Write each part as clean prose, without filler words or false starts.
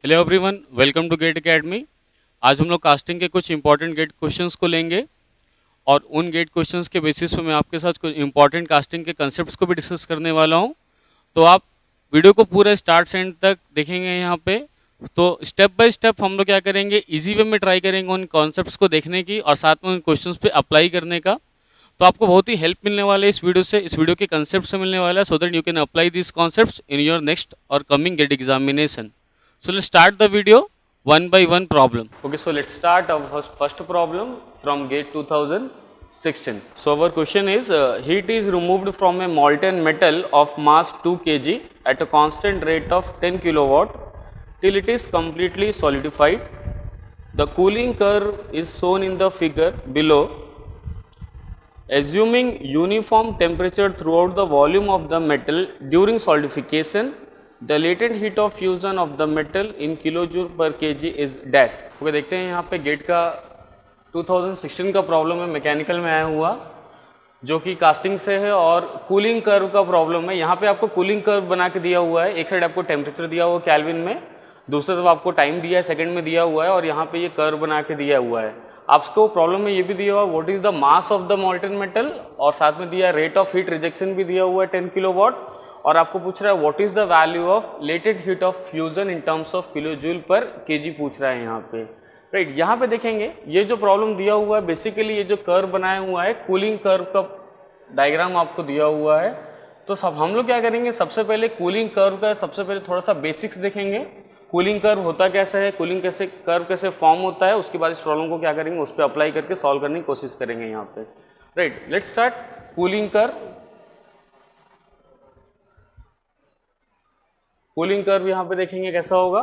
Hello everyone, welcome to GATE academy. आज हम लोग कास्टिंग के कुछ इंपॉर्टेंट गेट क्वेश्चंस को लेंगे और उन गेट क्वेश्चंस के बेसिस पे मैं आपके साथ कुछ इंपॉर्टेंट कास्टिंग के कंसेप्ट्स को भी डिस्कस करने वाला हूं। तो आप वीडियो को पूरा स्टार्ट से एंड तक देखेंगे यहाँ पे। तो स्टेप बाय स्टेप हम लोग क्या करेंगे, इजी वे में ट्राई करेंगे उन कॉन्सेप्ट्स को देखने की और साथ में उन क्वेश्चंस पे अप्लाई करने का। तो आपको बहुत ही हेल्प मिलने वाला है इस वीडियो से, इस वीडियो के कंसेप्ट से मिलने वाला है, so that you can apply this concepts in your next और coming GATE examination. So let's start the video one by one problem. Okay, so let's start our first problem from GATE 2016. So our question is heat is removed from a molten metal of mass 2 kg at a constant rate of 10 kilowatt till it is completely solidified. The cooling curve is shown in the figure below. Assuming uniform temperature throughout the volume of the metal during solidification, the latent heat of fusion of the metal in kilojoule per kg is dash. Okay, देखते हैं यहाँ पे gate का 2016 का problem है, mechanical में आया हुआ, जो कि कास्टिंग से है और कूलिंग कर्व का प्रॉब्लम है। यहाँ पे आपको कूलिंग कर्व बना के दिया हुआ है, एक साइड आपको टेम्परेचर दिया हुआ है केल्विन में, दूसरी तरफ आपको टाइम दिया है सेकंड में दिया हुआ है और यहाँ पे ये कर्व बना के दिया हुआ है। आपको प्रॉब्लम में ये भी दिया हुआ है what is the mass of the molten metal और साथ में दिया है रेट ऑफ हीट रिजेक्शन भी दिया हुआ है 10 किलोवाट और आपको पूछ रहा है what is the value of latent heat of fusion in terms of kilo joule per kg पूछ रहा है यहाँ पे। राइट, यहाँ पे देखेंगे ये जो प्रॉब्लम दिया हुआ है, बेसिकली ये जो कर्व बनाया हुआ है कूलिंग कर्व का डायग्राम आपको दिया हुआ है। तो सब हम लोग क्या करेंगे, सबसे पहले कूलिंग कर्व का सबसे पहले थोड़ा सा बेसिक्स देखेंगे, कूलिंग कर्व होता कैसा है, कूलिंग कैसे कर्व कैसे फॉर्म होता है, उसके बाद इस प्रॉब्लम को क्या करेंगे उस पर अप्लाई करके सॉल्व करने की कोशिश करेंगे यहाँ पे। Right, let's start cooling curve. Cooling curve यहाँ पे देखेंगे कैसा होगा।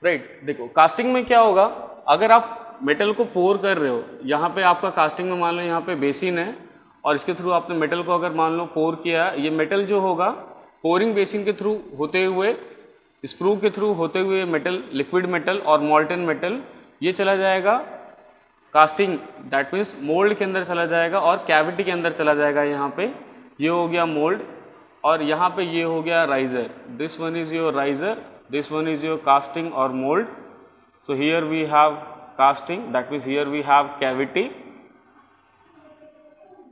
राइट, देखो कास्टिंग में क्या होगा, अगर आप मेटल को पोर कर रहे हो, यहाँ पे आपका कास्टिंग में मान लो यहाँ पे बेसिन है और इसके थ्रू आपने मेटल को अगर मान लो पोर किया, ये मेटल जो होगा पोरिंग बेसिन के थ्रू होते हुए, स्क्रू के थ्रू होते हुए मेटल, लिक्विड मेटल और मॉल्टन मेटल ये चला जाएगा कास्टिंग, दैट मीन्स मोल्ड के अंदर चला जाएगा और कैविटी के अंदर चला जाएगा। यहाँ पे ये हो गया मोल्ड और यहाँ पे ये हो गया riser. This one is your riser, this one is your casting और mould. So here we have casting, that means here we have cavity.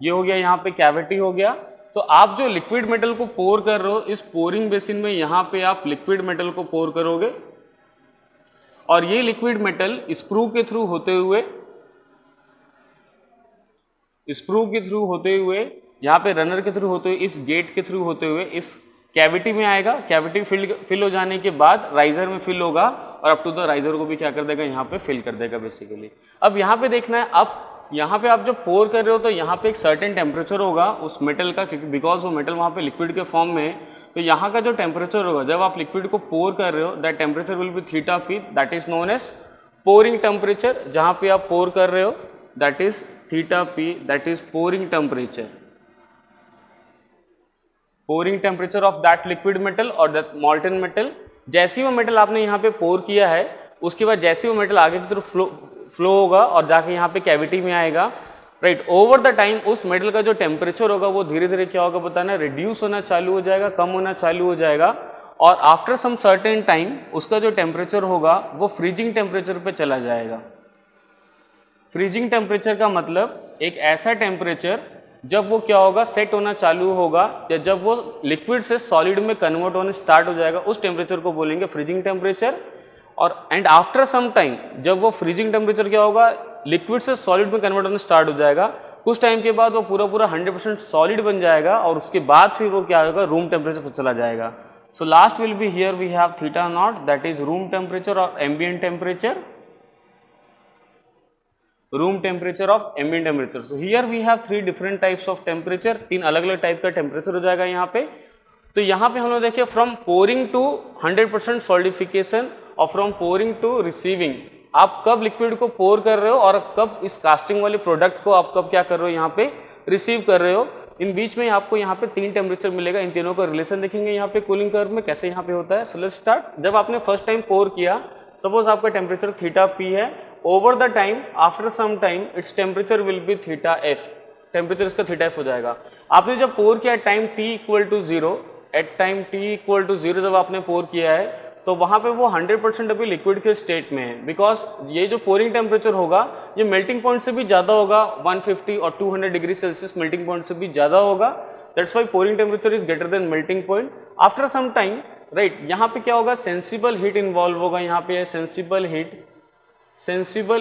ये हो गया यहाँ पे कैविटी हो गया। तो आप जो लिक्विड मेटल को पोर कर रहे हो इस पोरिंग बेसिन में, यहाँ पे आप लिक्विड मेटल को पोर करोगे और ये लिक्विड मेटल स्क्रू के थ्रू होते हुए, स्क्रू के थ्रू होते हुए, यहाँ पे रनर के थ्रू होते हुए, इस गेट के थ्रू होते हुए इस कैविटी में आएगा। कैविटी फिल हो जाने के बाद राइजर में फिल होगा और अप टू द राइजर को भी क्या कर देगा, यहाँ पे फिल कर देगा बेसिकली। अब यहाँ पे देखना है, अब यहाँ पे आप जब पोर कर रहे हो तो यहाँ पे एक सर्टेन टेम्परेचर होगा उस मेटल का, क्योंकि बिकॉज वो मेटल वहाँ पे लिक्विड के फॉर्म में है। तो यहाँ का जो टेम्परेचर होगा जब आप लिक्विड को पोर कर रहे हो, that temperature will be theta P, that is known as pouring temperature. जहाँ पे आप पोर कर रहे हो that is theta P, that is pouring temperature, pouring temperature of that liquid metal और दैट मॉल्टन मेटल। जैसे ही वो मेटल आपने यहाँ पे पोर किया है, उसके बाद जैसे ही वो मेटल आगे की तरफ फ्लो होगा और जाके यहाँ पे कैविटी में आएगा। राइट, ओवर द टाइम उस मेटल का जो टेम्परेचर होगा वो धीरे धीरे क्या होगा बताना, रिड्यूस होना चालू हो जाएगा, कम होना चालू हो जाएगा और आफ्टर सम सर्टेन टाइम उसका जो टेम्परेचर होगा वो फ्रीजिंग टेम्परेचर पे चला जाएगा। फ्रीजिंग टेम्परेचर का मतलब एक ऐसा टेम्परेचर जब वो क्या होगा, सेट होना चालू होगा या जब वो लिक्विड से सॉलिड में कन्वर्ट होने स्टार्ट हो जाएगा, उस टेम्परेचर को बोलेंगे फ्रीजिंग टेम्परेचर। और एंड आफ्टर सम टाइम जब वो फ्रीजिंग टेम्परेचर क्या होगा, लिक्विड से सॉलिड में कन्वर्ट होने स्टार्ट हो जाएगा, कुछ टाइम के बाद वो पूरा 100% सॉलिड बन जाएगा और उसके बाद फिर वो क्या होगा, रूम टेम्परेचर पर चला जाएगा। So last will be here we have theta naught, that is room temperature और ambient temperature, room temperature of ambient temperature. So here we have 3 different types of temperature, 3 अलग अलग टाइप का temperature हो जाएगा यहाँ पे। तो यहाँ पे हम लोग देखिए फ्रॉम पोरिंग टू 100% सॉलिडिफिकेशन और फ्रॉम पोरिंग टू रिसीविंग, आप कब लिक्विड को पोर कर रहे हो और कब इस कास्टिंग वाले प्रोडक्ट को आप कब क्या कर रहे हो, यहाँ पे रिसीव कर रहे हो। इन बीच में आपको यहाँ पे 3 टेम्परेचर मिलेगा, इन तीनों का रिलेशन देखेंगे यहाँ पे कूलिंग कर्व में कैसे यहाँ पे होता है। So let's start. जब आपने फर्स्ट टाइम पोर किया, सपोज आपका टेम्परेचर थीटा पी है, over the time after some time it's temperature will be theta F, temperature इसका थीटा एफ हो जाएगा। आपने जब पोर किया time t equal to 0, at time t equal to 0 जब आपने पोर किया है तो वहाँ पे वो 100% अभी लिक्विड के स्टेट में है, बिकॉज ये जो पोरिंग टेम्परेचर होगा ये मेल्टिंग पॉइंट से भी ज़्यादा होगा, 150 और 200 डिग्री सेल्सियस मेल्टिंग पॉइंट से भी ज़्यादा होगा। That's why pouring temperature is greater than melting point. After some time right, यहाँ पे क्या होगा, सेंसिबल हीट इन्वॉल्व होगा, यहाँ पे सेंसिबल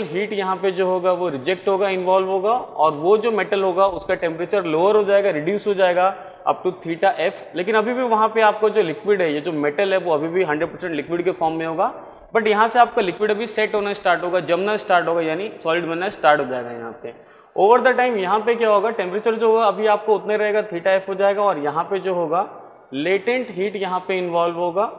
हीट यहाँ पे जो होगा वो रिजेक्ट होगा, इन्वॉल्व होगा, और वो जो मेटल होगा उसका टेम्परेचर लोअर हो जाएगा, रिड्यूस हो जाएगा अप टू थीटा एफ। लेकिन अभी भी वहाँ पे आपको जो लिक्विड है, ये जो मेटल है वो अभी भी 100% लिक्विड के फॉर्म में होगा, बट यहाँ से आपका लिक्विड अभी सेट होना स्टार्ट होगा, जमना स्टार्ट होगा, यानी सॉलिड बनना स्टार्ट हो जाएगा। यहाँ पे ओवर द टाइम यहाँ पे क्या होगा, टेम्परेचर जो होगा अभी आपको उतने रहेगा, थीटा एफ हो जाएगा, और यहाँ पे जो होगा लेटेंट हीट यहाँ पे इन्वॉल्व होगा,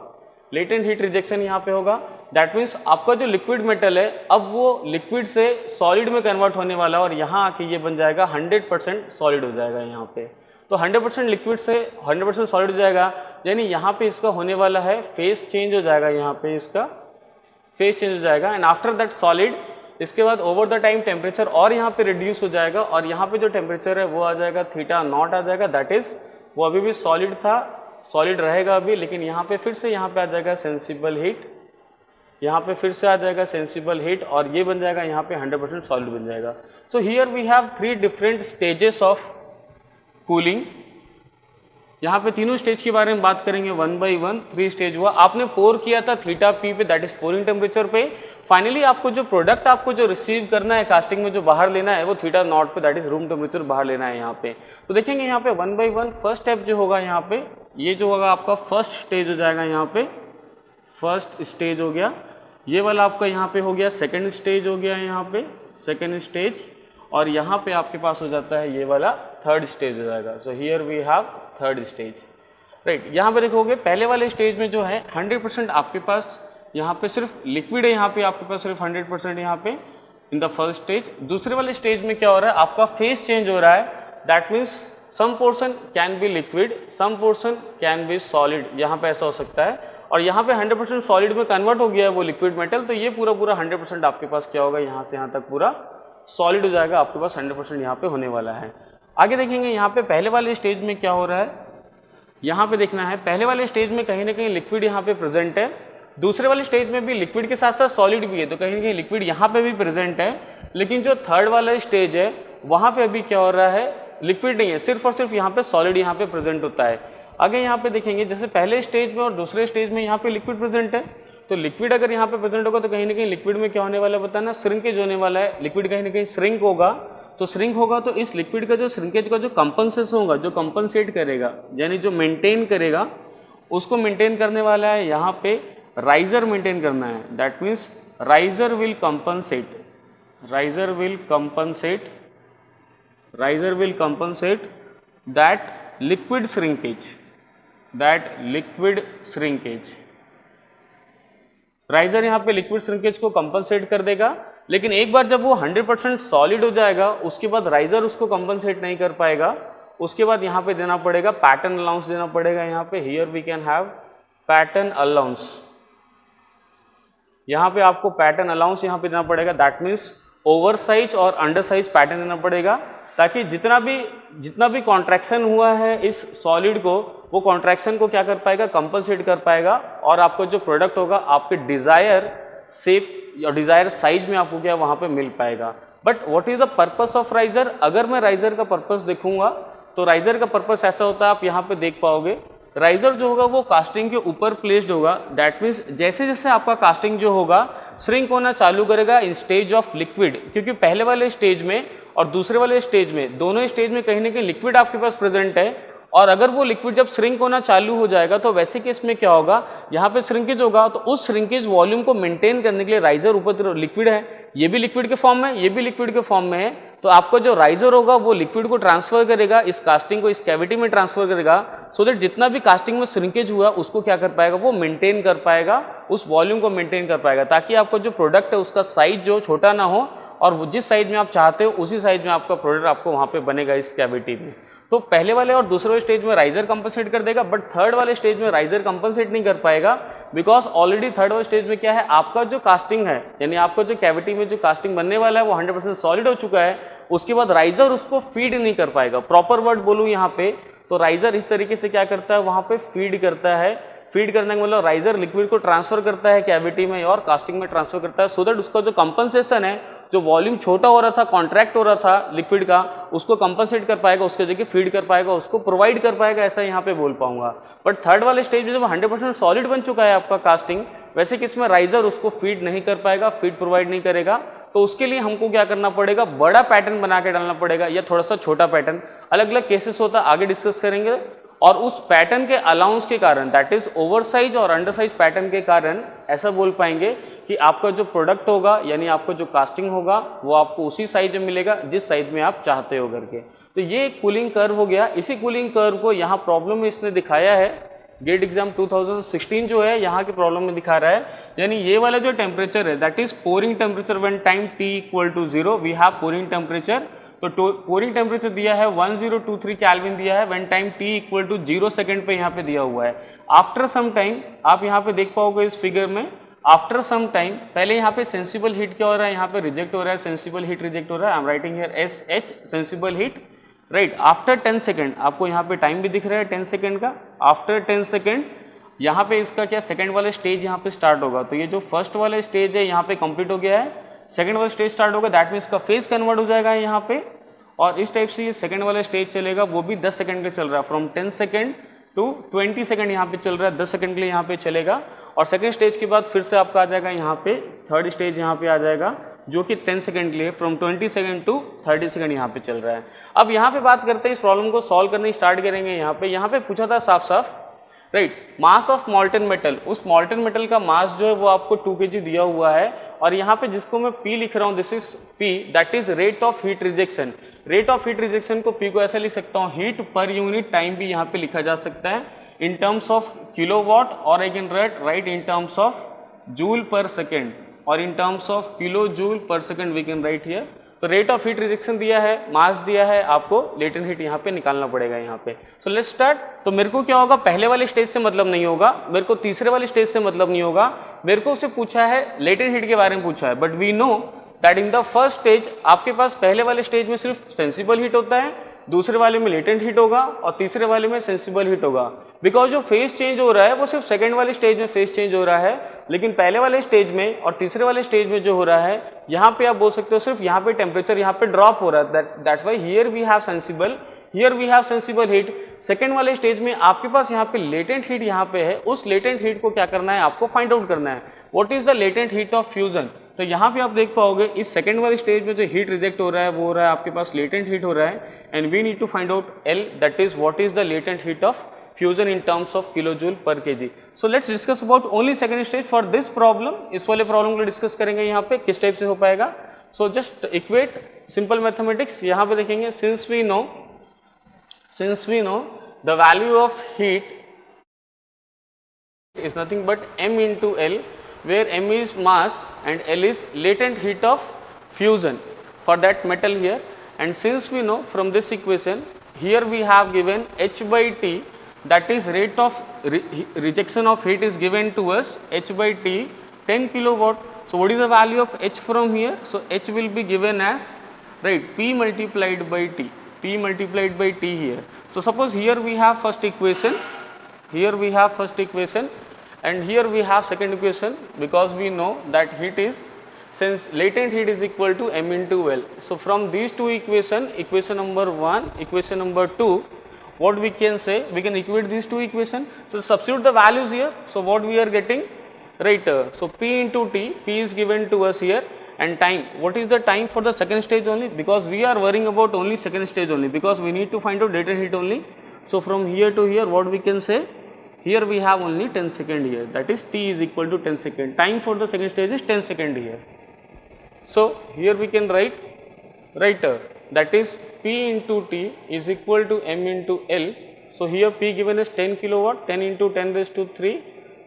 लेटेंट हीट रिजेक्शन यहाँ पे होगा। दैट मीन्स आपका जो लिक्विड मेटल है अब वो लिक्विड से सॉलिड में कन्वर्ट होने वाला है, और यहाँ आके ये बन जाएगा 100% सॉलिड हो जाएगा यहाँ पे। तो 100% लिक्विड से 100% सॉलिड हो जाएगा, यानी यहाँ पे इसका होने वाला है फेस चेंज हो जाएगा, यहाँ पे इसका फेस चेंज हो जाएगा। एंड आफ्टर दैट सॉलिड, इसके बाद ओवर द टाइम टेम्परेचर और यहाँ पे रिड्यूस हो जाएगा, और यहाँ पे जो टेम्परेचर है वो आ जाएगा थीटा नॉट आ जाएगा। दैट इज वो अभी भी सॉलिड था, सॉलिड रहेगा अभी, लेकिन यहाँ पे फिर से यहाँ पे आ जाएगा सेंसिबल हीट, यहाँ पे फिर से आ जाएगा सेंसिबल हीट, और ये बन जाएगा यहाँ पे 100% सॉलिड बन जाएगा। So here we have 3 different stages of cooling. यहाँ पे तीनों स्टेज के बारे में बात करेंगे 1 by 1। 3 स्टेज हुआ, आपने पोर किया था थीटा पी पे, दैट इज पोरिंग टेम्परेचर पे। फाइनली आपको जो प्रोडक्ट आपको जो रिसीव करना है कास्टिंग में, जो बाहर लेना है वो थीटा नॉट पे, दैट इज रूम टेम्परेचर बाहर लेना है यहाँ पे। तो देखेंगे यहाँ पे 1 by 1 फर्स्ट स्टेप जो होगा यहाँ पे, ये जो होगा आपका फर्स्ट स्टेज हो जाएगा, यहाँ पे फर्स्ट स्टेज हो गया, ये वाला आपका यहाँ पे हो गया सेकेंड स्टेज हो गया, यहाँ पे सेकेंड स्टेज, और यहाँ पे आपके पास हो जाता है ये वाला थर्ड स्टेज हो जाएगा। So here we have third stage right. यहाँ पे देखोगे पहले वाले स्टेज में जो है 100% आपके पास यहाँ पे सिर्फ लिक्विड है, यहाँ पे आपके पास सिर्फ 100% यहाँ पे इन द फर्स्ट स्टेज। दूसरे वाले स्टेज में क्या हो रहा है, आपका फेस चेंज हो रहा है, that means some portion can be liquid, some portion can be solid, यहाँ पे ऐसा हो सकता है, और यहाँ पे 100% सॉलिड में कन्वर्ट हो गया है वो लिक्विड मेटल, तो ये पूरा 100% आपके पास क्या होगा, यहाँ से यहाँ तक पूरा सॉलिड हो जाएगा, आपके पास 100% यहाँ पे होने वाला है। आगे देखेंगे यहाँ पे पहले वाले स्टेज में क्या हो रहा है, यहाँ पे देखना है पहले वाले स्टेज में कहीं ना कहीं लिक्विड यहाँ पे प्रेजेंट है, दूसरे वाले स्टेज में भी लिक्विड के साथ साथ सॉलिड भी है, तो कहीं ना कहीं लिक्विड यहाँ पे भी प्रेजेंट है, लेकिन जो थर्ड वाला स्टेज है वहाँ पे अभी क्या हो रहा है, लिक्विड नहीं है, सिर्फ और सिर्फ यहाँ पे सॉलिड यहाँ पे प्रेजेंट होता है। आगे यहाँ पे देखेंगे जैसे पहले स्टेज में और दूसरे स्टेज में यहाँ पे लिक्विड प्रेजेंट है, तो लिक्विड अगर यहाँ पे प्रेजेंट होगा तो कहीं ना कहीं लिक्विड में क्या होने वाला है बताना, श्रिंकेज होने वाला है, लिक्विड कहीं ना कहीं श्रिंक होगा, तो श्रिंक होगा तो इस लिक्विड का जो श्रिंकेज का जो कंपनसेशन होगा, जो कंपनसेट करेगा यानी जो मेंटेन करेगा, उसको मेंटेन करने वाला है यहाँ पे राइजर मेंटेन करना है, that means riser will compensate, riser will compensate, riser will compensate that liquid shrinkage, that liquid shrinkage. Riser यहाँ पे लिक्विड श्रिंकेज को कंपनसेट कर देगा, लेकिन एक बार जब वो 100% सॉलिड हो जाएगा उसके बाद राइजर उसको कंपनसेट नहीं कर पाएगा, उसके बाद यहाँ पे देना पड़ेगा पैटर्न अलाउंस देना पड़ेगा। यहाँ पे here we can have pattern allowance, यहाँ पे आपको पैटर्न अलाउंस यहाँ पे देना पड़ेगा, दैट मीन्स ओवर साइज और अंडर साइज पैटर्न देना पड़ेगा, ताकि जितना भी कॉन्ट्रैक्शन हुआ है इस सॉलिड को, वो कॉन्ट्रैक्शन को क्या कर पाएगा, कंपनसेट कर पाएगा, और आपको जो प्रोडक्ट होगा आपके डिजायर शेप या डिजायर साइज में आपको क्या वहाँ पे मिल पाएगा। But what is the purpose of riser, अगर मैं राइजर का पर्पस देखूंगा तो राइजर का पर्पस ऐसा होता है, आप यहाँ पे देख पाओगे, राइजर जो होगा वो कास्टिंग के ऊपर प्लेस्ड होगा, दैट मीन्स जैसे जैसे आपका कास्टिंग जो होगा श्रिंक होना चालू करेगा इन स्टेज ऑफ लिक्विड, क्योंकि पहले वाले स्टेज में और दूसरे वाले स्टेज में, दोनों स्टेज में कहीं ना कहीं लिक्विड आपके पास प्रेजेंट है, और अगर वो लिक्विड जब श्रिंक होना चालू हो जाएगा तो वैसे केस में क्या होगा, यहाँ पे श्रिंकेज होगा, तो उस श्रिंकेज वॉल्यूम को मेंटेन करने के लिए राइजर ऊपर लिक्विड है, ये भी लिक्विड के फॉर्म में, ये भी लिक्विड के फॉर्म में है, तो आपका जो राइजर होगा वो लिक्विड को ट्रांसफर करेगा, इस कास्टिंग को इस कैविटी में ट्रांसफर करेगा, सो दैट जितना भी कास्टिंग में श्रिंकेज हुआ उसको क्या कर पाएगा, वो मेंटेन कर पाएगा, उस वॉल्यूम को मेंटेन कर पाएगा, ताकि आपका जो प्रोडक्ट है उसका साइज जो छोटा ना हो, और वो जिस साइज में आप चाहते हो उसी साइज में आपका प्रोडक्ट आपको वहाँ पे बनेगा इस कैविटी में। तो पहले वाले और दूसरे वाले स्टेज में राइजर कंपनसेट कर देगा, बट थर्ड वाले स्टेज में राइजर कंपनसेट नहीं कर पाएगा, बिकॉज ऑलरेडी थर्ड वाले स्टेज में क्या है, आपका जो कास्टिंग है यानी आपका जो कैविटी में जो कास्टिंग बनने वाला है वो 100% सॉलिड हो चुका है, उसके बाद राइजर उसको फीड नहीं कर पाएगा। प्रॉपर वर्ड बोलूँ यहाँ पे तो राइजर इस तरीके से क्या करता है, वहाँ पे फीड करता है, फीड करने का मतलब राइजर लिक्विड को ट्रांसफर करता है कैविटी में और कास्टिंग में ट्रांसफर करता है, सो दैट उसका जो कंपनसेशन है, जो वॉल्यूम छोटा हो रहा था, कॉन्ट्रैक्ट हो रहा था लिक्विड का, उसको कंपनसेट कर पाएगा, उसके जगह फीड कर पाएगा, उसको प्रोवाइड कर पाएगा, ऐसा यहाँ पे बोल पाऊंगा। बट थर्ड वाले स्टेज में जब 100% सॉलिड बन चुका है आपका कास्टिंग, वैसे कि इसमें राइजर उसको फीड नहीं कर पाएगा, फीड प्रोवाइड नहीं करेगा, तो उसके लिए हमको क्या करना पड़ेगा, बड़ा पैटर्न बना के डालना पड़ेगा या थोड़ा सा छोटा पैटर्न। अलग अलग केसेस होता है, आगे डिस्कस करेंगे। और उस पैटर्न के अलाउंस के कारण, दैट इज ओवरसाइज और अंडरसाइज पैटर्न के कारण ऐसा बोल पाएंगे कि आपका जो प्रोडक्ट होगा यानी आपका जो कास्टिंग होगा वो आपको उसी साइज में मिलेगा जिस साइज में आप चाहते हो करके। तो ये कूलिंग कर्व हो गया। इसी कूलिंग कर्व को यहाँ प्रॉब्लम में इसने दिखाया है, गेट एग्जाम 2016 जो है यहाँ के प्रॉब्लम में दिखा रहा है। यानी ये वाला जो टेम्परेचर है that is pouring temperature when time t equal to 0, we have pouring temperature. तो पोरिंग टेम्परेचर दिया है 1023 केल्विन दिया है when time t equal to 0 second पे यहाँ पे दिया हुआ है। आफ्टर सम टाइम आप यहाँ पे देख पाओगे इस फिगर में, आफ्टर सम टाइम पहले यहाँ पे सेंसिबल हीट क्या हो रहा है, यहाँ पे रिजेक्ट हो रहा है, सेंसिबल हीट रिजेक्ट हो रहा है। I am writing here SH sensible heat, right. After 10 second आपको यहाँ पे टाइम भी दिख रहा है 10 सेकेंड का। आफ्टर 10 सेकेंड यहाँ पे इसका क्या सेकेंड वाला स्टेज यहाँ पे स्टार्ट होगा। तो ये जो फर्स्ट वाला स्टेज है यहाँ पे कंप्लीट हो गया है, सेकेंड वाला स्टेज स्टार्ट होगा, दैट मीन्स का फेज कन्वर्ट हो जाएगा यहाँ पे। और इस टाइप से ये सेकेंड वाला स्टेज चलेगा, वो भी 10 सेकेंड का चल रहा है, फ्रॉम 10 सेकेंड टू 20 सेकेंड यहाँ पे चल रहा है, 10 सेकेंड के लिए यहाँ पे चलेगा। और सेकेंड स्टेज के बाद फिर से आपका आ जाएगा यहाँ पे थर्ड स्टेज यहाँ पे आ जाएगा जो कि 10 सेकेंड के लिए फ्रॉम 20 सेकेंड टू 30 सेकेंड यहाँ पे चल रहा है। अब यहाँ पे बात करते हैं, इस प्रॉब्लम को सॉल्व करने स्टार्ट करेंगे। यहाँ पे पूछा था साफ साफ, राइट, मास ऑफ मॉल्टन मेटल। उस मॉल्टन मेटल का मास जो है वो आपको 2 kg दिया हुआ है। और यहाँ पे जिसको मैं P लिख रहा हूँ, this is P, that is rate of heat rejection. Rate of heat rejection को P को ऐसे लिख सकता हूँ, हीट पर यूनिट टाइम भी यहाँ पे लिखा जा सकता है इन टर्म्स ऑफ किलोवाट, और I can write in terms of joule per second, और in terms of kilo joule per second we can write here. तो रेट ऑफ हीट रिजेक्शन दिया है, मास दिया है, आपको लेटेंट हीट यहाँ पे निकालना पड़ेगा यहाँ पे। सो लेट्स स्टार्ट। तो मेरे को क्या होगा, पहले वाले स्टेज से मतलब नहीं होगा, मेरे को तीसरे वाले स्टेज से मतलब नहीं होगा, मेरे को उससे पूछा है लेटेंट हीट के बारे में पूछा है। But we know that in the first stage आपके पास पहले वाले स्टेज में सिर्फ सेंसिबल हीट होता है, दूसरे वाले में लेटेंट हीट होगा और तीसरे वाले में सेंसिबल हीट होगा। बिकॉज जो फेज चेंज हो रहा है वो सिर्फ सेकंड वाले स्टेज में फेज चेंज हो रहा है, लेकिन पहले वाले स्टेज में और तीसरे वाले स्टेज में जो हो रहा है यहाँ पे आप बोल सकते हो सिर्फ यहाँ पे टेम्परेचर यहाँ पे ड्रॉप हो रहा है, that's why here we have sensible, here we have sensible heat. Second वाले स्टेज में आपके पास यहाँ पे लेटेंट हीट यहाँ पे है, उस लेटेंट हीट को क्या करना है, आपको फाइंड आउट करना है, what is the latent heat of fusion. तो यहाँ पे आप देख पाओगे इस सेकंड वाले स्टेज में जो हीट रिजेक्ट हो रहा है वो हो रहा है आपके पास लेटेंट हीट हो रहा है, and we need to find out L, that is what is the latent heat of fusion in terms of kilo joule per KG. So let's discuss about only second stage for this problem. इस वाले problem को discuss करेंगे यहाँ पे किस type से हो पाएगा। So just equate simple mathematics यहाँ पे देखेंगे, since we know the value of heat is nothing but m into L, where m is mass and L is latent heat of fusion for that metal here. And since we know from this equation, here we have given H by T, that is rate of rejection of heat is given to us H by T 10 kilowatt. So what is the value of H from here? So H will be given as, right, P multiplied by T, P multiplied by T here. So suppose here we have first equation, here we have first equation, and here we have second equation, because we know that heat is, since latent heat is equal to m into L. So from these two equation number 1, equation number 2, what we can say, we can equate these two equation. So substitute the values here. So what we are getting, right, so P into T, P is given to us here, and time, what is the time for the second stage only, because we are worrying about only second stage only, because we need to find out latent heat only. So from here to here what we can say, here we have only 10 second here, that is T is equal to 10 second, time for the second stage is 10 second here. So here we can write that is P into T is equal to m into L. So here P given is 10 kilowatt, 10 into 10 raised to 3,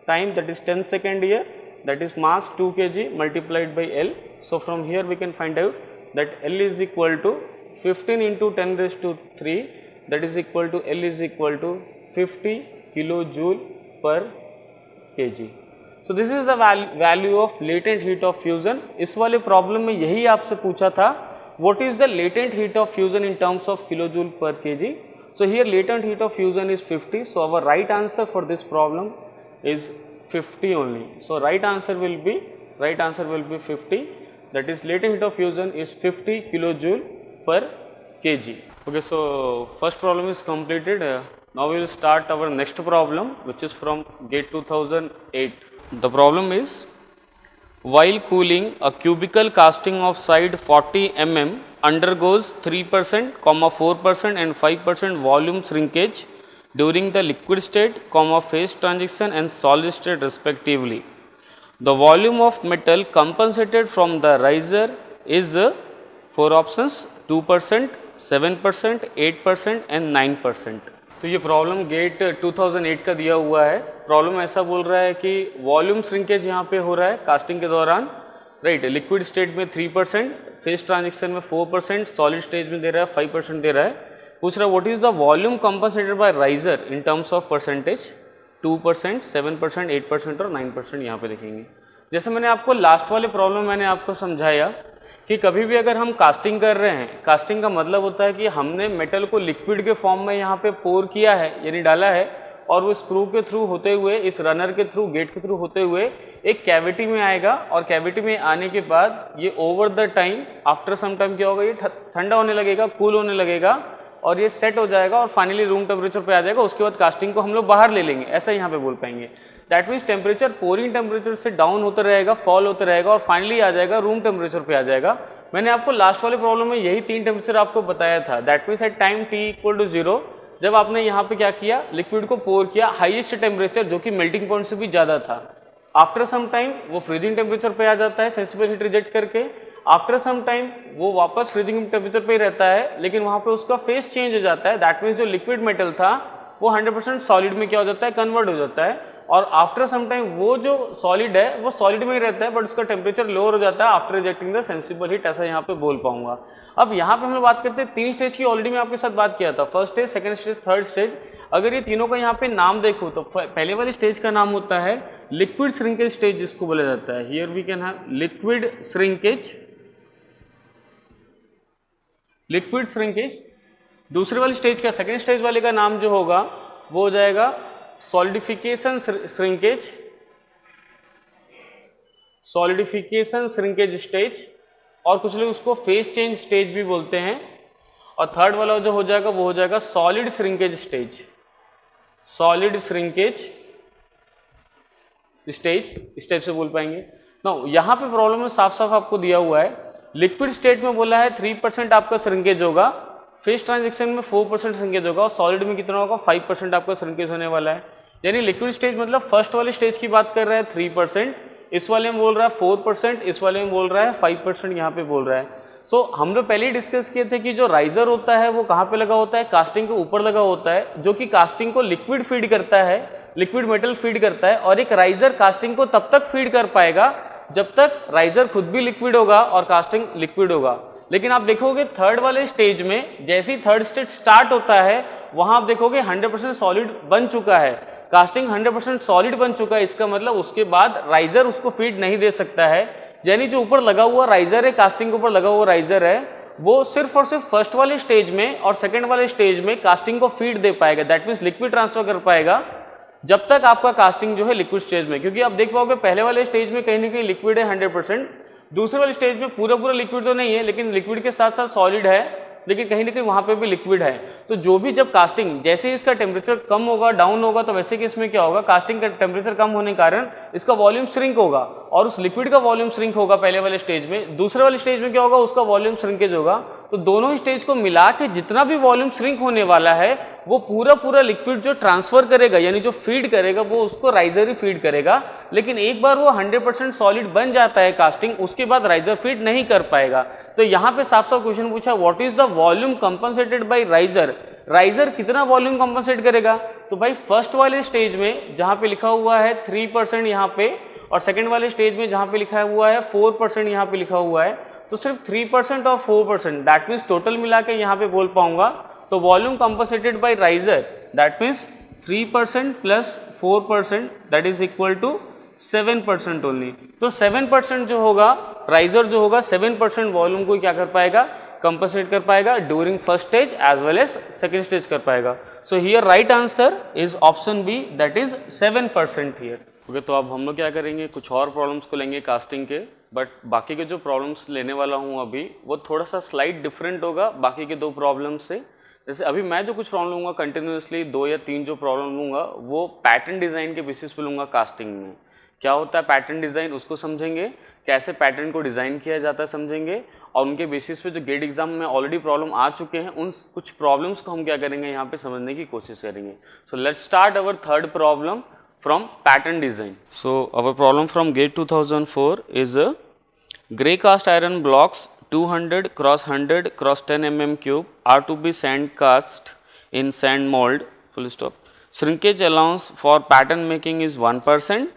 time that is 10 second here, that is mass 2 kg multiplied by L. So from here we can find out that L is equal to 15 into 10 raised to 3, that is equal to L is equal to 50 kilojoule per kg. So this is the value of latent heat of fusion. इस वाले problem में यही आपसे पूछा था, what is the latent heat of fusion in terms of kilojoule per kg. So here latent heat of fusion is 50. So our right answer for this problem is 50 only. So right answer will be 50. That is latent heat of fusion is 50 kilojoule per kg. Okay, so first problem is completed. Now we will start our next problem, which is from GATE 2008. The problem is, while cooling, a cubical casting of side 40 mm undergoes 3%, 4% and 5% volume shrinkage during the liquid state, phase transition and solid state respectively. The volume of metal compensated from the riser is 4 options: 2%, 7%, 8% and 9%. तो ये problem gate 2008 का दिया हुआ है. Problem ऐसा बोल रहा है कि वॉल्यूम श्रिंकेज यहाँ पे हो रहा है कास्टिंग के दौरान, राइट. लिक्विड स्टेट में 3%, फेज ट्रांजिशन में 4%, सॉलिड स्टेज में दे रहा है 5% दे रहा है. पूछ रहा है what is the volume compensated by riser in terms of percentage. 2%, 7%, 8% और 9% यहाँ पे लिखेंगे. जैसे मैंने आपको लास्ट वाले प्रॉब्लम मैंने आपको समझाया कि कभी भी अगर हम कास्टिंग कर रहे हैं, कास्टिंग का मतलब होता है कि हमने मेटल को लिक्विड के फॉर्म में यहाँ पे पोर किया है यानी डाला है, और वो स्क्रू के थ्रू होते हुए, इस रनर के थ्रू, गेट के थ्रू होते हुए एक कैविटी में आएगा, और कैविटी में आने के बाद ये over the time, after some time क्या होगा, ये ठंडा होने लगेगा, कूल होने लगेगा और ये सेट हो जाएगा और फाइनली रूम टेम्परेचर पे आ जाएगा. उसके बाद कास्टिंग को हम लोग बाहर ले लेंगे, ऐसा यहाँ पे बोल पाएंगे. That means temperature pouring temperature से डाउन होता रहेगा, फॉल होता रहेगा और फाइनली आ जाएगा रूम टेम्परेचर पे आ जाएगा. मैंने आपको लास्ट वाले प्रॉब्लम में यही 3 टेम्परेचर आपको बताया था. That means at time t = 0 जब आपने यहाँ पे क्या किया, लिक्विड को पोर किया हाईएस्ट टेम्परेचर जो कि मेल्टिंग पॉइंट से भी ज़्यादा था. आफ्टर सम टाइम वो फ्रीजिंग टेम्परेचर पे आ जाता है सेंसिबल हीट रिजेक्ट करके. आफ्टर सम टाइम वो वापस फ्रीजिंग टेम्परेचर पे ही रहता है, लेकिन वहाँ पे उसका फेस चेंज हो जाता है. दैट मीन्स जो लिक्विड मेटल था वो 100% सॉलिड में क्या हो जाता है, कन्वर्ट हो जाता है. और आफ्टर सम टाइम वो जो सॉलिड है वो सॉलिड में ही रहता है, बट उसका टेम्परेचर लोअर हो जाता है after rejecting the sensible heat. ऐसा यहाँ पे बोल पाऊंगा. अब यहाँ पे हम लोग बात करते हैं 3 स्टेज की. ऑलरेडी मैं आपके साथ बात किया था, first stage, second stage, third stage. अगर ये तीनों का यहाँ पे नाम देखो तो पहले वाली स्टेज का नाम होता है लिक्विड श्रिंकेज स्टेज, जिसको बोला जाता है. Here we can have liquid shrinkage. दूसरे वाली स्टेज का, सेकेंड स्टेज वाले का नाम जो होगा वो हो जाएगा सॉलिडिफिकेशन श्रिंकेज स्टेज, और कुछ लोग उसको फेस चेंज स्टेज भी बोलते हैं. और थर्ड वाला जो हो जाएगा वो हो जाएगा सॉलिड श्रिंकेज स्टेज. इस टाइप से बोल पाएंगे. नाउ यहाँ पे प्रॉब्लम में साफ साफ आपको दिया हुआ है, लिक्विड स्टेट में बोला है 3% आपका श्रिंकेज होगा, फेज ट्रांजिशन में 4% श्रिंकेज होगा, और सॉलिड में कितना होगा, 5% आपका श्रिंकेज होने वाला है. यानी लिक्विड स्टेज मतलब फर्स्ट वाले स्टेज की बात कर रहा है 3%, इस वाले में बोल रहा है 4%, इस वाले में बोल रहा है 5% यहाँ पे बोल रहा है. सो हम लोग पहले ही डिस्कस किए थे कि जो राइजर होता है वो कहाँ पे लगा होता है, कास्टिंग के ऊपर लगा होता है, जो कि कास्टिंग को लिक्विड फीड करता है, लिक्विड मेटल फीड करता है. और एक राइजर कास्टिंग को तब तक फीड कर पाएगा जब तक राइजर खुद भी लिक्विड होगा और कास्टिंग लिक्विड होगा. लेकिन आप देखोगे थर्ड वाले स्टेज में, जैसे ही थर्ड स्टेज स्टार्ट होता है वहां आप देखोगे 100% सॉलिड बन चुका है, कास्टिंग 100% सॉलिड बन चुका है. इसका मतलब उसके बाद राइजर उसको फीड नहीं दे सकता है. यानी जो ऊपर लगा हुआ राइजर है, कास्टिंग के ऊपर लगा हुआ राइजर है, वो सिर्फ और सिर्फ फर्स्ट वाले स्टेज में और सेकंड वाले स्टेज में कास्टिंग को फीड दे पाएगा. दैट मीन्स लिक्विड ट्रांसफर कर पाएगा जब तक आपका कास्टिंग जो है लिक्विड स्टेज में. क्योंकि आप देख पाओगे पहले वाले स्टेज में कहीं ना कहीं लिक्विड है 100%, दूसरे वाले स्टेज में पूरा लिक्विड तो नहीं है, लेकिन लिक्विड के साथ साथ सॉलिड है, लेकिन कहीं ना कहीं वहां पे भी लिक्विड है. तो जो भी जब कास्टिंग, जैसे ही इसका टेम्परेचर कम होगा, डाउन होगा, तो वैसे कि इसमें क्या होगा, कास्टिंग का टेम्परेचर कम होने के कारण इसका वॉल्यूम श्रिंक होगा, और उस लिक्विड का वॉल्यूम श्रिंक होगा पहले वाले स्टेज में. दूसरे वाले स्टेज में क्या होगा, उसका वॉल्यूम श्रिंकेज होगा. तो दोनों ही स्टेज को मिला के जितना भी वॉल्यूम श्रिंक होने वाला है वो पूरा लिक्विड जो ट्रांसफर करेगा, यानी जो फीड करेगा, वो उसको राइजर ही फीड करेगा. लेकिन एक बार वो 100% सॉलिड बन जाता है कास्टिंग, उसके बाद राइजर फीड नहीं कर पाएगा. तो यहाँ पे साफ साफ क्वेश्चन पूछा, what is the volume compensated by riser. Riser कितना वॉल्यूम कंपनसेट करेगा. तो भाई फर्स्ट वाले स्टेज में जहाँ पे लिखा हुआ है 3% यहाँ पे, और सेकेंड वाले स्टेज में जहाँ पे लिखा हुआ है 4% यहाँ पे लिखा हुआ है, तो सिर्फ 3% और 4%, दैट मीन्स टोटल मिला के यहाँ पे बोल पाऊंगा. तो volume compensated by riser that means 3% plus 4% that is equal to 7% only. तो 7% जो होगा, राइजर जो होगा 7% वॉल्यूम को क्या कर पाएगा, कंपनसेट कर पाएगा during first stage as well as second stage कर पाएगा. So here right answer is option B, that is 7% here. Okay, तो अब हम लोग क्या करेंगे, कुछ और प्रॉब्लम्स को लेंगे कास्टिंग के, बट बाकी के जो प्रॉब्लम्स लेने वाला हूँ अभी वो थोड़ा सा स्लाइट डिफरेंट होगा बाकी के दो प्रॉब्लम से. जैसे अभी मैं जो कुछ प्रॉब्लम लूँगा कंटिन्यूसली 2 या 3 जो प्रॉब्लम लूँगा वो पैटर्न डिज़ाइन के बेसिस पे लूँगा. कास्टिंग में क्या होता है पैटर्न डिज़ाइन उसको समझेंगे, कैसे पैटर्न को डिज़ाइन किया जाता है समझेंगे, और उनके बेसिस पे जो गेट एग्जाम में ऑलरेडी प्रॉब्लम आ चुके हैं उन कुछ प्रॉब्लम्स को हम क्या करेंगे यहाँ पे समझने की कोशिश करेंगे. सो let's start our third problem from pattern design. So our problem from GATE 2004 is a grey cast iron blocks 200 cross 100 cross 10 mm cube are to be sand cast in sand mold, full stop. Shrinkage allowance for pattern making is 1%.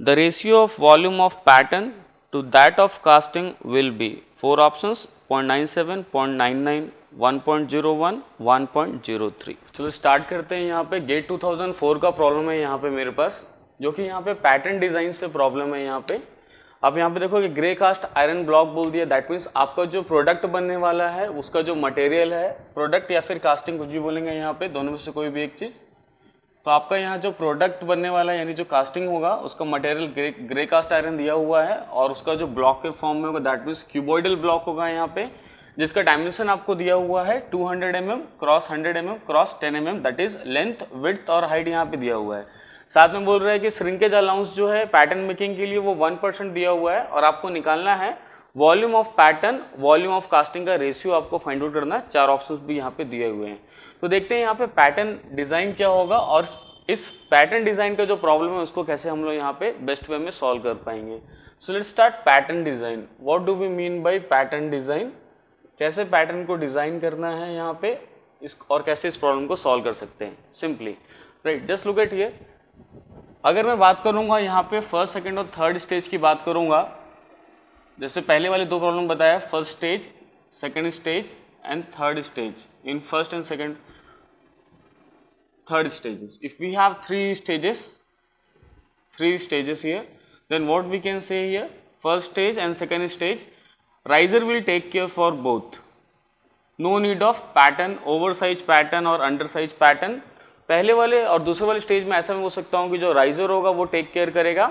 The ratio of volume of pattern to that of casting will be 4 options 0.97, 0.99, 1.01, 1.03. चलो start करते हैं. यहाँ पे gate 2004 का problem है यहाँ पे मेरे पास, जो कि यहाँ पे पैटर्न डिज़ाइन से प्रॉब्लम है. यहाँ पे आप यहाँ पे देखो कि ग्रे कास्ट आयरन ब्लॉक बोल दिया, दैट मीन्स आपका जो प्रोडक्ट बनने वाला है उसका जो मटेरियल है, प्रोडक्ट या फिर कास्टिंग कुछ भी बोलेंगे यहाँ पे, दोनों में से कोई भी एक चीज़. तो आपका यहाँ जो प्रोडक्ट बनने वाला है यानी जो कास्टिंग होगा उसका मटेरियल ग्रे कास्ट आयरन दिया हुआ है और उसका जो ब्लॉक के फॉर्म में होगा दैट मीन्स क्यूबॉइडल ब्लॉक होगा यहाँ पे, जिसका डायमेंशन आपको दिया हुआ है 200 mm cross 100 mm cross 10 mm, that is length width और हाइट यहाँ पे दिया हुआ है. साथ में बोल रहा है कि श्रिंकेज अलाउंस जो है पैटर्न मेकिंग के लिए वो 1% दिया हुआ है और आपको निकालना है volume of pattern volume of casting का रेशियो आपको फाइंड आउट करना है. 4 ऑप्शंस भी यहाँ पे दिए हुए हैं. तो देखते हैं यहाँ पे पैटर्न डिज़ाइन क्या होगा और इस पैटर्न डिज़ाइन का जो प्रॉब्लम है उसको कैसे हम लोग यहाँ पे बेस्ट वे में सॉल्व कर पाएंगे. So let's start pattern design. What do we mean by pattern design, कैसे पैटर्न को डिज़ाइन करना है यहाँ पे इस और कैसे इस प्रॉब्लम को सॉल्व कर सकते हैं simply. Right, just look at here. अगर मैं बात करूँगा यहाँ पे फर्स्ट सेकंड और थर्ड स्टेज की बात करूँगा, जैसे पहले वाले दो प्रॉब्लम बताया, first stage, second stage and third stage. In first and second third stages, if we have three stages here, then what we can say here, first stage and second stage, riser will take care for both. No need of pattern, oversize pattern और undersize pattern. पहले वाले और दूसरे वाले stage में ऐसा मैं बोल सकता हूँ कि जो राइजर होगा वो टेक केयर करेगा.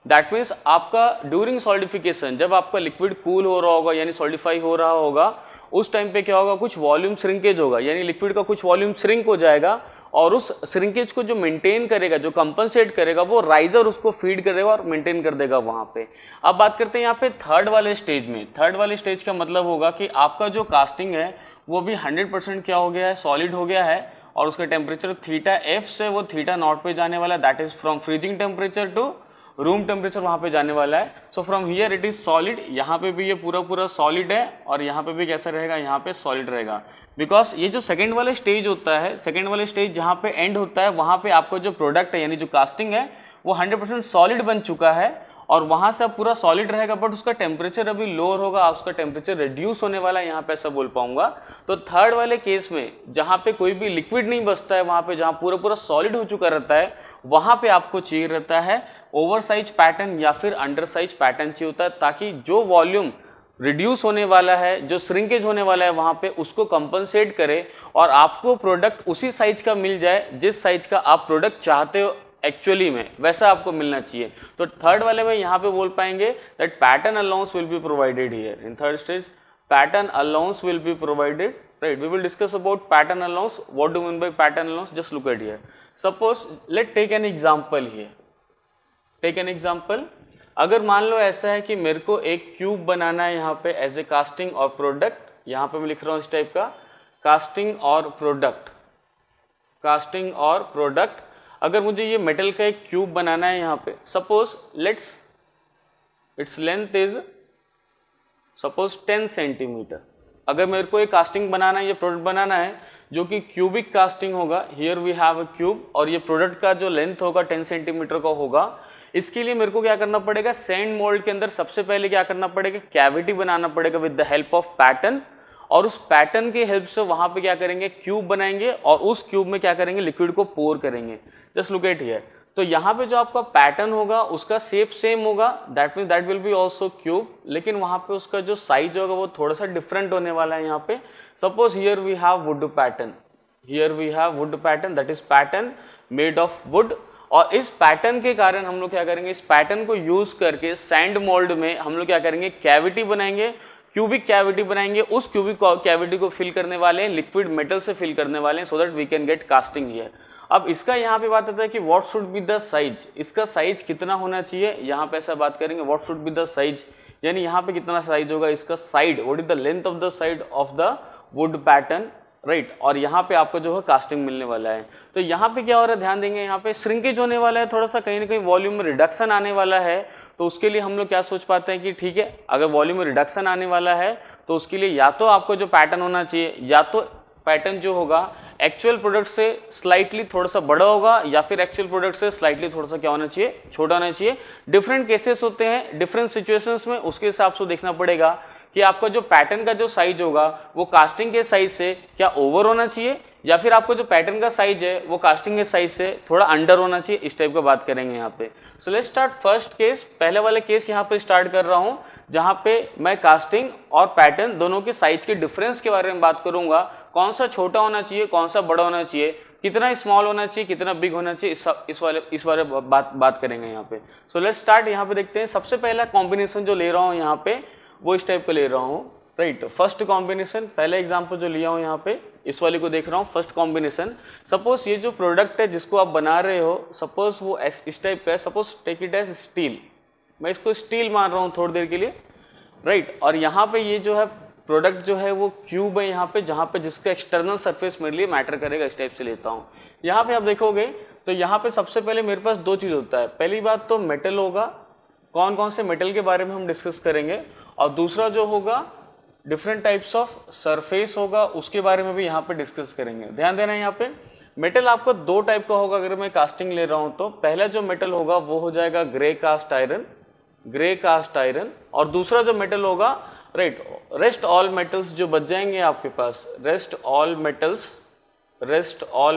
दैट मीन्स आपका ड्यूरिंग सॉलिडिफिकेशन, जब आपका लिक्विड कूल हो रहा होगा यानी सॉलिडिफाई हो रहा होगा, उस टाइम पे क्या होगा, कुछ वॉल्यूम श्रिंकेज होगा यानी लिक्विड का कुछ वॉल्यूम श्रिंक हो जाएगा और उस श्रिंकेज को जो मेंटेन करेगा, जो कंपनसेट करेगा, वो राइजर उसको फीड करेगा और मेंटेन कर देगा वहाँ पे. अब बात करते हैं यहाँ पे थर्ड वाले स्टेज में. थर्ड वाले स्टेज का मतलब होगा कि आपका जो कास्टिंग है वो भी 100% क्या हो गया है, सॉलिड हो गया है और उसका टेम्परेचर थीटा एफ से वो थीटा नॉट पे जाने वाला है, that is from freezing temperature to room temperature वहाँ पे जाने वाला है. So from here it is solid. यहाँ पे भी ये पूरा सॉलिड है और यहाँ पे भी कैसा रहेगा, यहाँ पे सॉलिड रहेगा. बिकॉज ये जो सेकंड वाले स्टेज होता है, सेकंड वाले स्टेज जहाँ पे एंड होता है वहाँ पे आपका जो प्रोडक्ट है यानी जो कास्टिंग है वो 100% सॉलिड बन चुका है और वहाँ से अब पूरा सॉलिड रहेगा, बट उसका टेम्परेचर अभी लोअर होगा, उसका टेम्परेचर रिड्यूस होने वाला है, यहाँ पे ऐसा बोल पाऊंगा. तो थर्ड वाले केस में जहाँ पे कोई भी लिक्विड नहीं बचता है, वहाँ पे जहाँ पूरा सॉलिड हो चुका रहता है, वहाँ पे आपको चाहिए रहता है ओवरसाइज पैटर्न या फिर अंडरसाइज पैटर्न चाहिए होता है, ताकि जो वॉल्यूम रिड्यूस होने वाला है, जो श्रिंकेज होने वाला है वहाँ पे उसको कंपनसेट करे और आपको प्रोडक्ट उसी साइज का मिल जाए जिस साइज का आप प्रोडक्ट चाहते हो एक्चुअली में, वैसा आपको मिलना चाहिए. तो थर्ड वाले में यहाँ पे बोल पाएंगे that pattern allowance will be provided here. In third stage pattern allowance will be provided. Right, we will discuss about pattern allowance. What do mean by pattern allowance, just look at here. Suppose let take an example here. Take an example. अगर मान लो ऐसा है कि मेरे को एक cube बनाना है यहाँ पे एज ए कास्टिंग और प्रोडक्ट. यहाँ पे मैं लिख रहा हूँ इस टाइप का कास्टिंग और प्रोडक्ट, कास्टिंग और प्रोडक्ट. अगर मुझे ये मेटल का एक क्यूब बनाना है यहाँ पे, suppose let's its length is suppose 10 centimetre. अगर मेरे को एक कास्टिंग बनाना है, ये प्रोडक्ट बनाना है जो कि क्यूबिक कास्टिंग होगा, here we have a cube, और ये प्रोडक्ट का जो लेंथ होगा 10 सेंटीमीटर का होगा. इसके लिए मेरे को क्या करना पड़ेगा, सैंड मोल्ड के अंदर सबसे पहले क्या करना पड़ेगा, कैविटी बनाना पड़ेगा with the help of pattern, और उस पैटर्न की हेल्प से वहां पे क्या करेंगे, क्यूब बनाएंगे और उस क्यूब में क्या करेंगे, लिक्विड को पोर करेंगे. Just look at here. तो यहाँ पे जो आपका पैटर्न होगा उसका शेप सेम होगा, that mean that will be also cube, लेकिन वहाँ पे उसका जो साइज होगा वो थोड़ा सा डिफरेंट होने वाला है। यहाँ पे suppose here we have wood pattern, here we have wood pattern, that is pattern made of wood. और इस पैटर्न के कारण हम लोग क्या करेंगे, इस पैटर्न को यूज करके सैंड मोल्ड में हम लोग क्या करेंगे, कैविटी बनाएंगे, क्यूबिक कैविटी बनाएंगे। उस क्यूबिक कैविटी को फिल करने वाले हैं, लिक्विड मेटल से फिल करने वाले हैं, so that we can get casting here. अब इसका यहाँ पे बात आता है कि what should be the size, इसका साइज कितना होना चाहिए, यहाँ पे ऐसा बात करेंगे what should be the size, यानी यहाँ पे कितना साइज होगा इसका, side, what is the length of the side of the wood pattern, right. और यहाँ पे आपको जो है कास्टिंग मिलने वाला है। तो यहाँ पे क्या हो रहा है, ध्यान देंगे, यहाँ पे श्रिंकेज होने वाला है, थोड़ा सा कहीं ना कहीं वॉल्यूम में रिडक्शन आने वाला है। तो उसके लिए हम लोग क्या सोच पाते हैं कि ठीक है, अगर वॉल्यूम में रिडक्शन आने वाला है तो उसके लिए या तो आपको जो पैटर्न होना चाहिए, या तो पैटर्न जो होगा एक्चुअल प्रोडक्ट से स्लाइटली थोड़ा सा बड़ा होगा, या फिर एक्चुअल प्रोडक्ट से स्लाइटली थोड़ा सा क्या होना चाहिए, छोटा होना चाहिए। डिफरेंट केसेस होते हैं डिफरेंट सिचुएशंस में, उसके हिसाब से देखना पड़ेगा कि आपका जो पैटर्न का जो साइज होगा वो कास्टिंग के साइज से क्या ओवर होना चाहिए, या फिर आपको जो पैटर्न का साइज है वो कास्टिंग के साइज से थोड़ा अंडर होना चाहिए। इस टाइप का बात करेंगे यहाँ पे। सो लेट्स स्टार्ट फर्स्ट केस, पहले वाले केस यहाँ पे स्टार्ट कर रहा हूँ, जहाँ पे मैं कास्टिंग और पैटर्न दोनों के साइज के डिफरेंस के बारे में बात करूंगा। कौन सा छोटा होना चाहिए, कौन सा बड़ा होना चाहिए, कितना स्मॉल होना चाहिए, कितना बिग होना चाहिए, इस बारे बात करेंगे यहाँ पे। सो लेट्स स्टार्ट। यहाँ पे देखते हैं सबसे पहला कॉम्बिनेशन जो ले रहा हूँ यहाँ पे वो इस टाइप का ले रहा हूँ, राइट। फर्स्ट कॉम्बिनेशन, पहले एग्जांपल जो लिया हूँ यहाँ पे इस वाले को देख रहा हूँ। फर्स्ट कॉम्बिनेशन, सपोज ये जो प्रोडक्ट है जिसको आप बना रहे हो, सपोज वो इस टाइप का है, suppose take it as steel, मैं इसको स्टील मान रहा हूँ थोड़ी देर के लिए, राइट। और यहाँ पे ये जो है प्रोडक्ट जो है वो क्यूब है यहाँ पे, जहाँ पे जिसका एक्सटर्नल सरफेस मेरे लिए मैटर करेगा, इस टाइप से लेता हूँ। यहाँ पे आप देखोगे तो यहाँ पे सबसे पहले मेरे पास दो चीज़ होता है। पहली बात तो मेटल होगा, कौन कौन से मेटल के बारे में हम डिस्कस करेंगे, और दूसरा जो होगा डिफरेंट टाइप्स ऑफ सरफेस होगा, उसके बारे में भी यहाँ पे डिस्कस करेंगे। ध्यान देना यहाँ पे मेटल आपको दो टाइप का होगा अगर मैं कास्टिंग ले रहा हूँ तो। पहला जो मेटल होगा वो हो जाएगा grey cast iron, grey cast iron, और दूसरा जो मेटल होगा, राइट, रेस्ट ऑल मेटल्स जो बच जाएंगे आपके पास, रेस्ट ऑल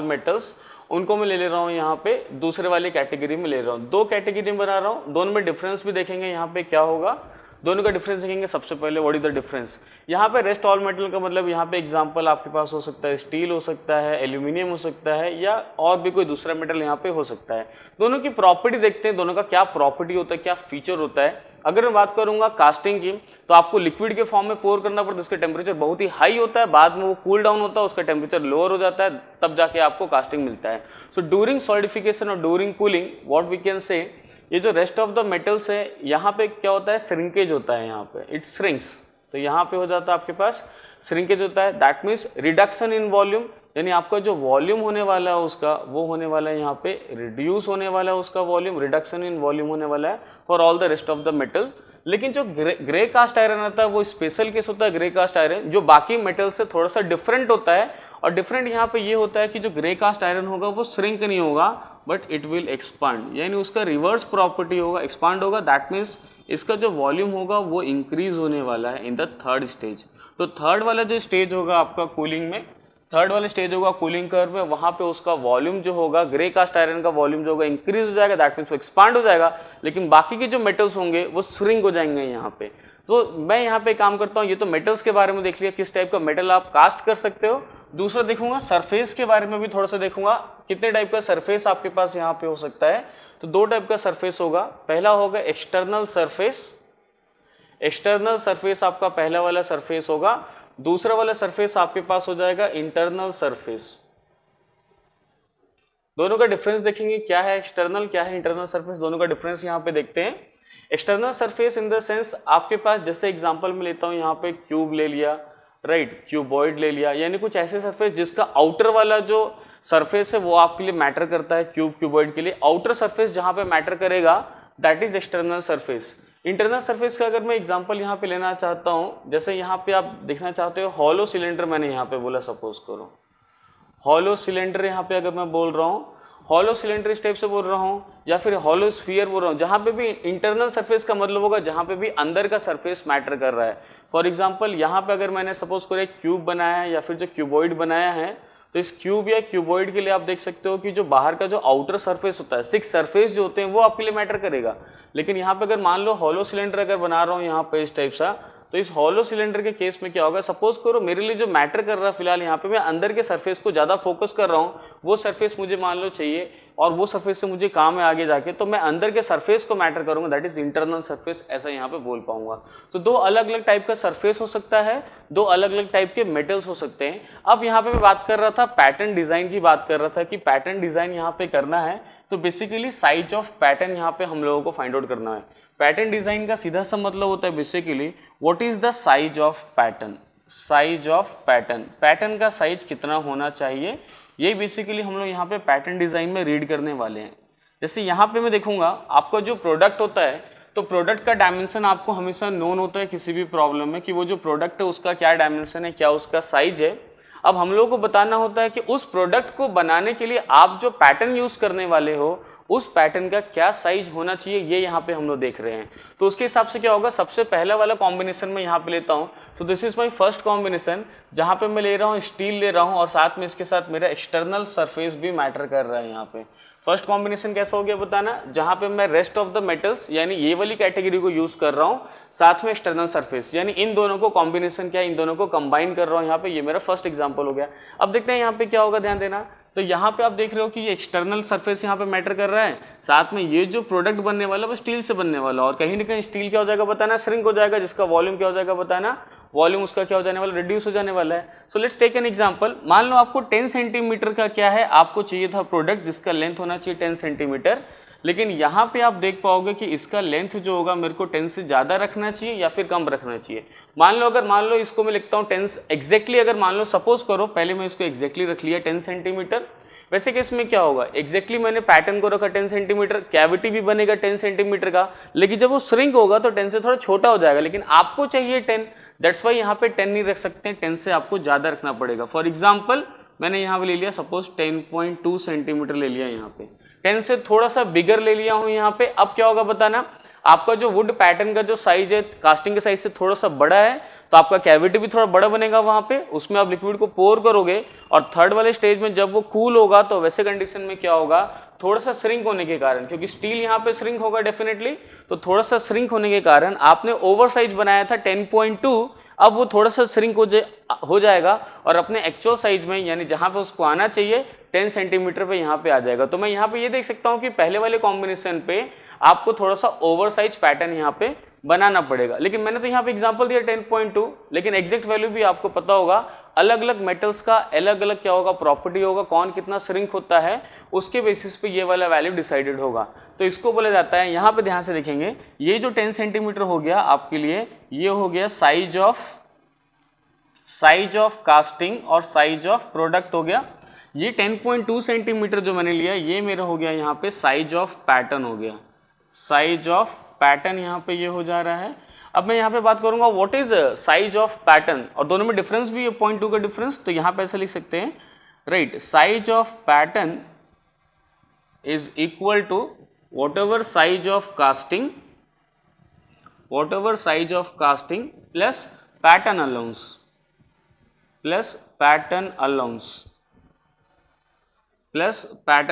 मेटल्स, उनको मैं ले रहा हूँ यहाँ पे दूसरे वाली कैटेगरी में ले रहा हूँ। दो कैटेगरी में बना रहा हूँ, दोनों में डिफरेंस भी देखेंगे यहाँ पे क्या होगा, दोनों का डिफरेंस देखेंगे। सबसे पहले व्हाट इज द डिफरेंस, यहाँ पे रेस्ट ऑल मेटल का मतलब यहाँ पे एग्जांपल आपके पास हो सकता है स्टील हो सकता है, एल्यूमिनियम हो सकता है, या और भी कोई दूसरा मेटल यहाँ पे हो सकता है। दोनों की प्रॉपर्टी देखते हैं, दोनों का क्या प्रॉपर्टी होता है, क्या फीचर होता है। अगर मैं बात करूंगा कास्टिंग की तो आपको लिक्विड के फॉर्म में पोर करना पड़ता है, उसका टेम्परेचर बहुत ही हाई होता है, बाद में वो कूल डाउन होता है, उसका टेम्परेचर लोअर हो जाता है, तब जाके आपको कास्टिंग मिलता है। सो ड्यूरिंग सॉलिडिफिकेशन और during cooling what we can say, ये जो रेस्ट ऑफ द मेटल्स है यहाँ पे क्या होता है, श्रिंकेज होता है, यहाँ पे इट श्रिंक्स, तो यहाँ पे हो जाता है आपके पास श्रिंकेज होता है, that means reduction in volume, यानी आपका जो वॉल्यूम होने वाला है उसका वो होने वाला है यहाँ पे रिड्यूस होने वाला है उसका वॉल्यूम, रिडक्शन इन वॉल्यूम होने वाला है for all the rest of the metal. लेकिन जो ग्रे कास्ट आयरन आता है वो स्पेशल केस होता है, ग्रे कास्ट आयरन जो बाकी मेटल से थोड़ा सा डिफरेंट होता है, और डिफरेंट यहाँ पे ये होता है कि जो ग्रे कास्ट आयरन होगा वो श्रिंक नहीं होगा बट इट विल एक्सपांड, यानी उसका रिवर्स प्रॉपर्टी होगा, एक्सपांड होगा, दैट मीन्स इसका जो वॉल्यूम होगा वो इंक्रीज होने वाला है इन द थर्ड स्टेज। तो थर्ड वाला जो स्टेज होगा आपका कूलिंग में, थर्ड वाला स्टेज होगा कूलिंग कर्व में, वहां पे उसका वॉल्यूम जो होगा ग्रे कास्ट आयरन का वॉल्यूम जो होगा इंक्रीज हो जाएगा, दैट मीन्स वो एक्सपांड हो जाएगा, लेकिन बाकी के जो मेटल्स होंगे वो श्रिंक हो जाएंगे यहाँ पे। तो मैं यहाँ पे काम करता हूँ, ये तो मेटल्स के बारे में देख लिया, किस टाइप का मेटल आप कास्ट कर सकते हो। दूसरा देखूंगा सरफेस के बारे में भी थोड़ा सा देखूंगा, कितने टाइप का सरफेस आपके पास यहाँ पे हो सकता है। तो दो टाइप का सरफेस होगा, पहला होगा एक्सटर्नल सरफेस, एक्सटर्नल सरफेस आपका पहला वाला सरफेस होगा, दूसरा वाला सरफेस आपके पास हो जाएगा इंटरनल सरफेस। दोनों का डिफरेंस देखेंगे, क्या है एक्सटर्नल क्या है इंटरनल सरफेस, दोनों का डिफरेंस यहाँ पे देखते हैं। External surface in the sense आपके पास, जैसे एग्जांपल में लेता हूँ यहाँ पे क्यूब ले लिया, राइट, क्यूबॉइड ले लिया, यानी कुछ ऐसे सरफेस जिसका आउटर वाला जो सरफेस है वो आपके लिए मैटर करता है। क्यूबॉइड के लिए आउटर सरफेस जहाँ पे मैटर करेगा that is external surface. Internal surface का अगर मैं एग्जांपल यहाँ पे लेना चाहता हूँ, जैसे यहाँ पे आप देखना चाहते हो हॉलो सिलेंडर, मैंने यहाँ पे बोला, सपोज करो हॉलो सिलेंडर, यहाँ पे अगर मैं बोल रहा हूँ हॉलो सिलेंडर इस टाइप से बोल रहा हूँ, या फिर हॉलो स्फीयर बोल रहा हूँ, जहाँ पे भी इंटरनल सरफेस का मतलब होगा जहाँ पे भी अंदर का सरफेस मैटर कर रहा है। फॉर एग्जांपल यहाँ पे अगर मैंने सपोज करो एक क्यूब बनाया है या फिर जो क्यूबॉइड बनाया है, तो इस क्यूब या क्यूबॉइड के लिए आप देख सकते हो कि जो बाहर का जो आउटर सरफेस होता है, 6 सरफेस जो होते हैं वो आपके लिए मैटर करेगा। लेकिन यहाँ पे अगर मान लो हॉलो सिलेंडर अगर बना रहा हूँ यहाँ पे इस टाइप सा, तो इस हॉलो सिलेंडर के केस में क्या होगा, सपोज करो मेरे लिए जो मैटर कर रहा है फिलहाल यहाँ पे मैं अंदर के सरफेस को ज़्यादा फोकस कर रहा हूँ, वो सरफेस मुझे मान लो चाहिए और वो सरफेस से मुझे काम है आगे जाके, तो मैं अंदर के सरफेस को मैटर करूँगा, दैट इज इंटरनल सरफेस, ऐसा यहाँ पे बोल पाऊंगा। तो दो अलग अलग टाइप का सरफेस हो सकता है, दो अलग अलग टाइप के मेटल्स हो सकते हैं। अब यहाँ पे मैं बात कर रहा था पैटर्न डिजाइन की, बात कर रहा था कि पैटर्न डिजाइन यहाँ पे करना है तो बेसिकली साइज ऑफ पैटर्न यहाँ पे हम लोगों को फाइंड आउट करना है। पैटर्न डिजाइन का सीधा सा मतलब होता है basically what is the size of pattern, size of pattern, pattern का साइज कितना होना चाहिए, ये बेसिकली हम लोग यहाँ पे पैटर्न डिजाइन में रीड करने वाले हैं। जैसे यहाँ पे मैं देखूंगा आपका जो प्रोडक्ट होता है, तो प्रोडक्ट का डायमेंशन आपको हमेशा नोन होता है किसी भी प्रॉब्लम में कि वो जो प्रोडक्ट है उसका क्या डायमेंशन है, क्या उसका साइज है। अब हम लोगों को बताना होता है कि उस प्रोडक्ट को बनाने के लिए आप जो पैटर्न यूज करने वाले हो उस पैटर्न का क्या साइज होना चाहिए, ये यहाँ पे हम लोग देख रहे हैं। तो उसके हिसाब से क्या होगा, सबसे पहला वाला कॉम्बिनेशन में यहाँ पे लेता हूँ। So this is my first combination, जहाँ पे मैं ले रहा हूँ स्टील ले रहा हूँ और साथ में इसके साथ मेरा एक्सटर्नल सरफेस भी मैटर कर रहा है। यहाँ पे फर्स्ट कॉम्बिनेशन कैसा हो गया बताना, जहाँ पे मैं रेस्ट ऑफ द मेटल्स यानी ये वाली कैटेगरी को यूज कर रहा हूँ, साथ में एक्सटर्नल सरफेस यानी इन दोनों को कॉम्बिनेशन क्या, इन दोनों को कंबाइन कर रहा हूँ यहाँ पे। ये मेरा फर्स्ट एग्जांपल हो गया। अब देखते हैं यहाँ पे क्या होगा, ध्यान देना। तो यहाँ पे आप देख रहे हो कि ये एक्सटर्नल सरफेस यहाँ पे मैटर कर रहा है, साथ में ये जो प्रोडक्ट बनने वाला वो स्टील से बनने वाला, और कहीं ना कहीं स्टील क्या हो जाएगा बताना, श्रिंक हो जाएगा, जिसका वॉल्यूम क्या हो जाएगा बताना, वॉल्यूम उसका क्या हो जाने वाला, रिड्यूस हो जाने वाला है। So let's take an example, मान लो आपको 10 सेंटीमीटर का क्या है, आपको चाहिए था प्रोडक्ट जिसका लेंथ होना चाहिए 10 सेंटीमीटर, लेकिन यहाँ पे आप देख पाओगे कि इसका लेंथ जो होगा मेरे को 10 से ज़्यादा रखना चाहिए या फिर कम रखना चाहिए। मान लो इसको मैं लिखता हूँ 10 एग्जैक्टली, अगर मान लो सपोज करो पहले मैं इसको एग्जैक्टली रख लिया 10 सेंटीमीटर। वैसे केस में क्या होगा, एग्जैक्टली मैंने पैटर्न को रखा 10 सेंटीमीटर, कैविटी भी बनेगा 10 सेंटीमीटर का, लेकिन जब वो श्रिंक होगा तो 10 से थोड़ा छोटा हो जाएगा, लेकिन आपको चाहिए 10, दैट्स वाई यहाँ पे 10 नहीं रख सकते, 10 से आपको ज़्यादा रखना पड़ेगा। फॉर एग्जाम्पल मैंने यहाँ पे ले लिया सपोज 10.2 सेंटीमीटर ले लिया, यहाँ पे 10 से थोड़ा सा बिगर ले लिया हूँ यहाँ पे। अब क्या होगा बताना, आपका जो वुड पैटर्न का जो साइज है कास्टिंग के साइज से थोड़ा सा बड़ा है, तो आपका कैविटी भी थोड़ा बड़ा बनेगा वहां पे, उसमें आप लिक्विड को पोर करोगे, और थर्ड वाले स्टेज में जब वो कूल होगा तो वैसे कंडीशन में क्या होगा, थोड़ा सा श्रिंक होने के कारण, क्योंकि स्टील यहाँ पे श्रिंक होगा डेफिनेटली, तो थोड़ा सा श्रिंक होने के कारण आपने ओवर साइज बनाया था 10.2, अब वो थोड़ा सा श्रिंक हो जाएगा और अपने एक्चुअल साइज में यानी जहाँ पे उसको आना चाहिए 10 सेंटीमीटर पे यहाँ पे आ जाएगा। तो मैं यहाँ पे ये देख सकता हूँ कि पहले वाले कॉम्बिनेशन पे आपको थोड़ा सा ओवर साइज पैटर्न यहाँ पे बनाना पड़ेगा, लेकिन मैंने तो यहाँ पे एग्जांपल दिया 10.2, लेकिन एग्जैक्ट वैल्यू भी आपको पता होगा, अलग अलग मेटल्स का अलग अलग क्या होगा, प्रॉपर्टी होगा, कौन कितना श्रिंक होता है, उसके बेसिस पे ये वाला वैल्यू डिसाइडेड होगा। तो इसको बोला जाता है, यहाँ पे ध्यान से देखेंगे, ये जो 10 सेंटीमीटर हो गया आपके लिए, ये हो गया साइज ऑफ कास्टिंग और साइज ऑफ प्रोडक्ट हो गया। ये 10.2 सेंटीमीटर जो मैंने लिया ये मेरा हो गया यहाँ पे साइज ऑफ पैटर्न हो गया, साइज ऑफ पैटर्न यहाँ पे ये हो जा रहा है। अब मैं यहाँ पे बात करूंगा what is size of pattern, और दोनों में डिफरेंस भी है 0.2 का डिफरेंस, तो यहाँ पे ऐसा लिख सकते हैं, right, size of pattern is equal to whatever size of casting plus pattern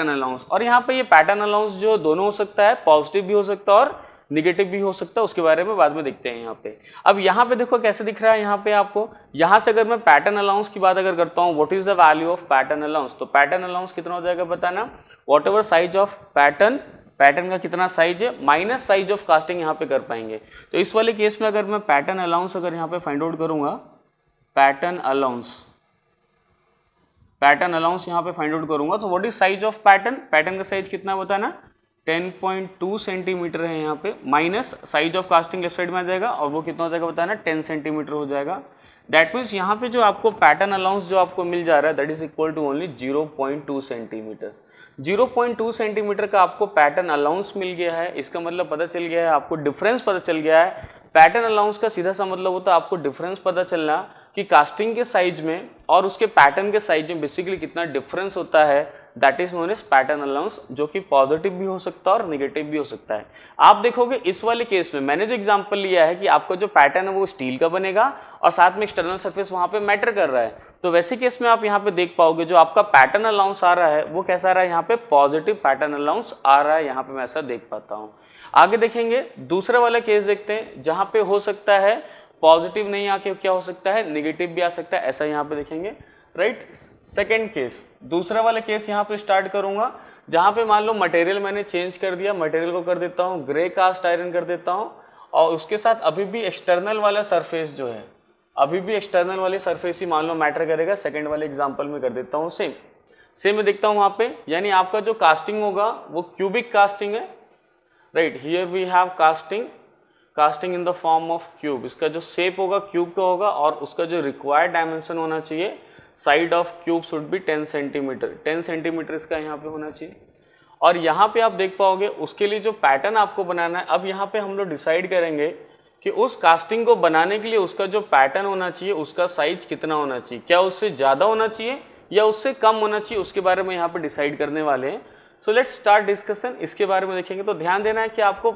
allowance और यहाँ पे ये पैटर्न अलाउंस जो दोनों हो सकता है, पॉजिटिव भी हो सकता है और निगेटिव भी हो सकता है, उसके बारे में बाद में देखते हैं यहाँ पे। अब यहाँ पे देखो कैसे दिख रहा है, यहाँ पे आपको, यहाँ से अगर मैं पैटर्न अलाउंस की बात अगर करता हूँ, what is the value of pattern allowance, तो पैटर्न अलाउंस कितना हो जाएगा बताना, what ever size of pattern का कितना साइज है माइनस साइज ऑफ कास्टिंग यहाँ पे कर पाएंगे। तो इस वाले केस में अगर मैं पैटर्न अलाउंस अगर यहाँ पे फाइंड आउट करूंगा, पैटर्न अलाउंस यहाँ पे फाइंड आउट करूंगा, तो what is size of pattern का साइज कितना बताना, 10.2 सेंटीमीटर है यहाँ पे, minus size of casting left side में आ जाएगा, और वो कितना हो जाएगा बताना, 10 सेंटीमीटर हो जाएगा। दैट मीन्स यहाँ पे जो आपको पैटर्न अलाउंस जो आपको मिल जा रहा है that is equal to only 0.2 centimetre. 0.2 centimetre का आपको पैटर्न अलाउंस मिल गया है, इसका मतलब पता चल गया है, आपको डिफरेंस पता चल गया है। पैटर्न अलाउंस का सीधा सा मतलब होता है आपको डिफरेंस पता चलना। कि कास्टिंग के साइज में और उसके पैटर्न के साइज में बेसिकली कितना डिफरेंस होता है, that is known as pattern allowance, जो कि पॉजिटिव भी हो सकता है और नेगेटिव भी हो सकता है। आप देखोगे इस वाले केस में मैंने जो एग्जांपल लिया है कि आपका जो पैटर्न है वो स्टील का बनेगा और साथ में एक्सटर्नल सरफेस वहां पे मैटर कर रहा है, तो वैसे केस में आप यहाँ पे देख पाओगे जो आपका पैटर्न अलाउंस आ रहा है वो कैसा आ रहा है, यहाँ पे पॉजिटिव पैटर्न अलाउंस आ रहा है, यहाँ पे मैं ऐसा देख पाता हूँ। आगे देखेंगे दूसरा वाला केस देखते हैं जहाँ पे हो सकता है पॉजिटिव नहीं आके क्या हो सकता है, नेगेटिव भी आ सकता है, ऐसा यहाँ पे देखेंगे, राइट। सेकेंड केस, दूसरा वाला केस यहाँ पे स्टार्ट करूंगा जहाँ पे मान लो मटेरियल मैंने चेंज कर दिया, मटेरियल को कर देता हूँ ग्रे कास्ट आयरन कर देता हूँ और उसके साथ अभी भी एक्सटर्नल वाला सरफेस जो है, अभी भी एक्सटर्नल वाले सरफेस ही मान लो मैटर करेगा। सेकेंड वाले एग्जाम्पल में कर देता हूँ सेम में देखता हूँ वहाँ पे, यानी आपका जो कास्टिंग होगा वो क्यूबिक कास्टिंग है, right. Here we have casting in the form of cube, इसका जो शेप होगा क्यूब का होगा और उसका जो रिक्वायर्ड डायमेंशन होना चाहिए side of cube should be 10 centimetre, 10 centimetre इसका यहाँ पे होना चाहिए। और यहाँ पे आप देख पाओगे उसके लिए जो पैटर्न आपको बनाना है, अब यहाँ पे हम लोग डिसाइड करेंगे कि उस कास्टिंग को बनाने के लिए उसका जो पैटर्न होना चाहिए उसका साइज कितना होना चाहिए, क्या उससे ज़्यादा होना चाहिए या उससे कम होना चाहिए, उसके बारे में यहाँ पे डिसाइड करने वाले हैं। सो लेट्स स्टार्ट डिस्कशन, इसके बारे में देखेंगे। तो ध्यान देना है कि आपको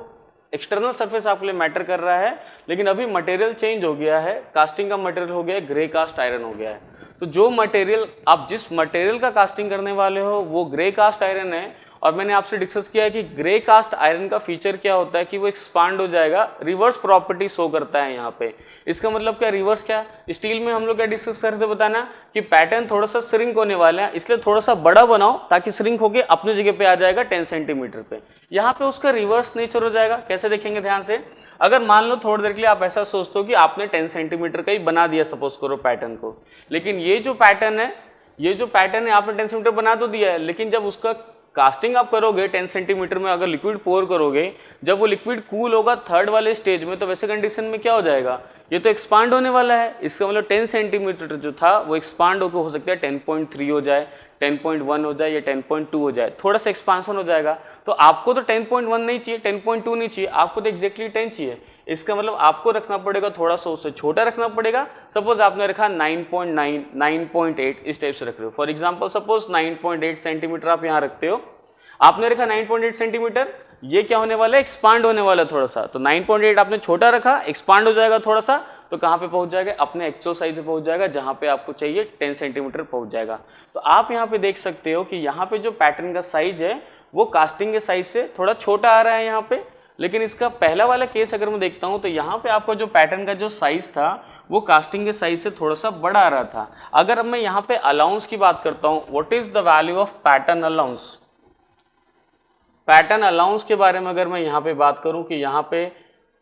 एक्सटर्नल सरफेस आपके लिए मैटर कर रहा है, लेकिन अभी मटेरियल चेंज हो गया है, कास्टिंग का मटेरियल हो गया है, ग्रे कास्ट आयरन हो गया है। तो जो मटेरियल आप जिस मटेरियल का कास्टिंग करने वाले हो वो ग्रे कास्ट आयरन है, और मैंने आपसे डिस्कस किया है कि ग्रे कास्ट आयरन का फीचर क्या होता है कि वो एक्सपांड हो जाएगा, रिवर्स प्रॉपर्टी शो करता है यहाँ पे। इसका मतलब क्या, रिवर्स क्या, स्टील में हम लोग क्या डिस्कस करते बताना कि पैटर्न थोड़ा सा श्रिंक होने वाला है, इसलिए थोड़ा सा बड़ा बनाओ ताकि श्रिंक होके अपनी जगह पे आ जाएगा 10 सेंटीमीटर पे। यहाँ पे उसका रिवर्स नेचर हो जाएगा, कैसे देखेंगे ध्यान से। अगर मान लो थोड़ी देर के लिए आप ऐसा सोचते हो कि आपने 10 सेंटीमीटर का ही बना दिया सपोज करो पैटर्न को, लेकिन ये जो पैटर्न है आपने 10 सेंटीमीटर बना तो दिया है, लेकिन जब उसका कास्टिंग आप करोगे 10 सेंटीमीटर में, अगर लिक्विड पोर करोगे, जब वो लिक्विड कूल होगा थर्ड वाले स्टेज में, तो वैसे कंडीशन में क्या हो जाएगा, ये तो एक्सपांड होने वाला है। इसका मतलब 10 सेंटीमीटर जो था वो एक्सपांड होकर हो सकता है 10.3 हो जाए, 10.1 हो जाए या 10.2 हो जाए, थोड़ा सा एक्सपांसन हो जाएगा। तो आपको तो 10.1 नहीं चाहिए, 10.2 नहीं चाहिए, आपको तो एक्जैक्टली 10 चाहिए। इसका मतलब आपको रखना पड़ेगा थोड़ा सा उससे छोटा रखना पड़ेगा। सपोज आपने रखा 9.9, 9.8 इस टाइप से रख रहे हो। फॉर एग्जांपल सपोज 9.8 सेंटीमीटर आप यहाँ रखते हो, आपने रखा 9.8 सेंटीमीटर, ये क्या होने वाला है, एक्सपांड होने वाला है थोड़ा सा। तो 9.8 आपने छोटा रखा, एक्सपांड हो जाएगा थोड़ा सा, तो कहाँ पे पहुंच जाएगा, अपने एक्चुअल साइज पे पहुंच जाएगा जहां पे आपको चाहिए 10 सेंटीमीटर पहुंच जाएगा। तो आप यहाँ पे देख सकते हो कि यहाँ पे जो पैटर्न का साइज है वो कास्टिंग के साइज से थोड़ा छोटा आ रहा है यहाँ पे, लेकिन इसका पहला वाला केस अगर मैं देखता हूँ तो यहाँ पे आपका जो पैटर्न का जो साइज था वो कास्टिंग के साइज से थोड़ा सा बड़ा आ रहा था। अगर अब मैं यहाँ पे अलाउंस की बात करता हूँ, what is the value of pattern allowance, pattern allowance के बारे में अगर मैं यहाँ पे बात करूँ कि यहाँ पे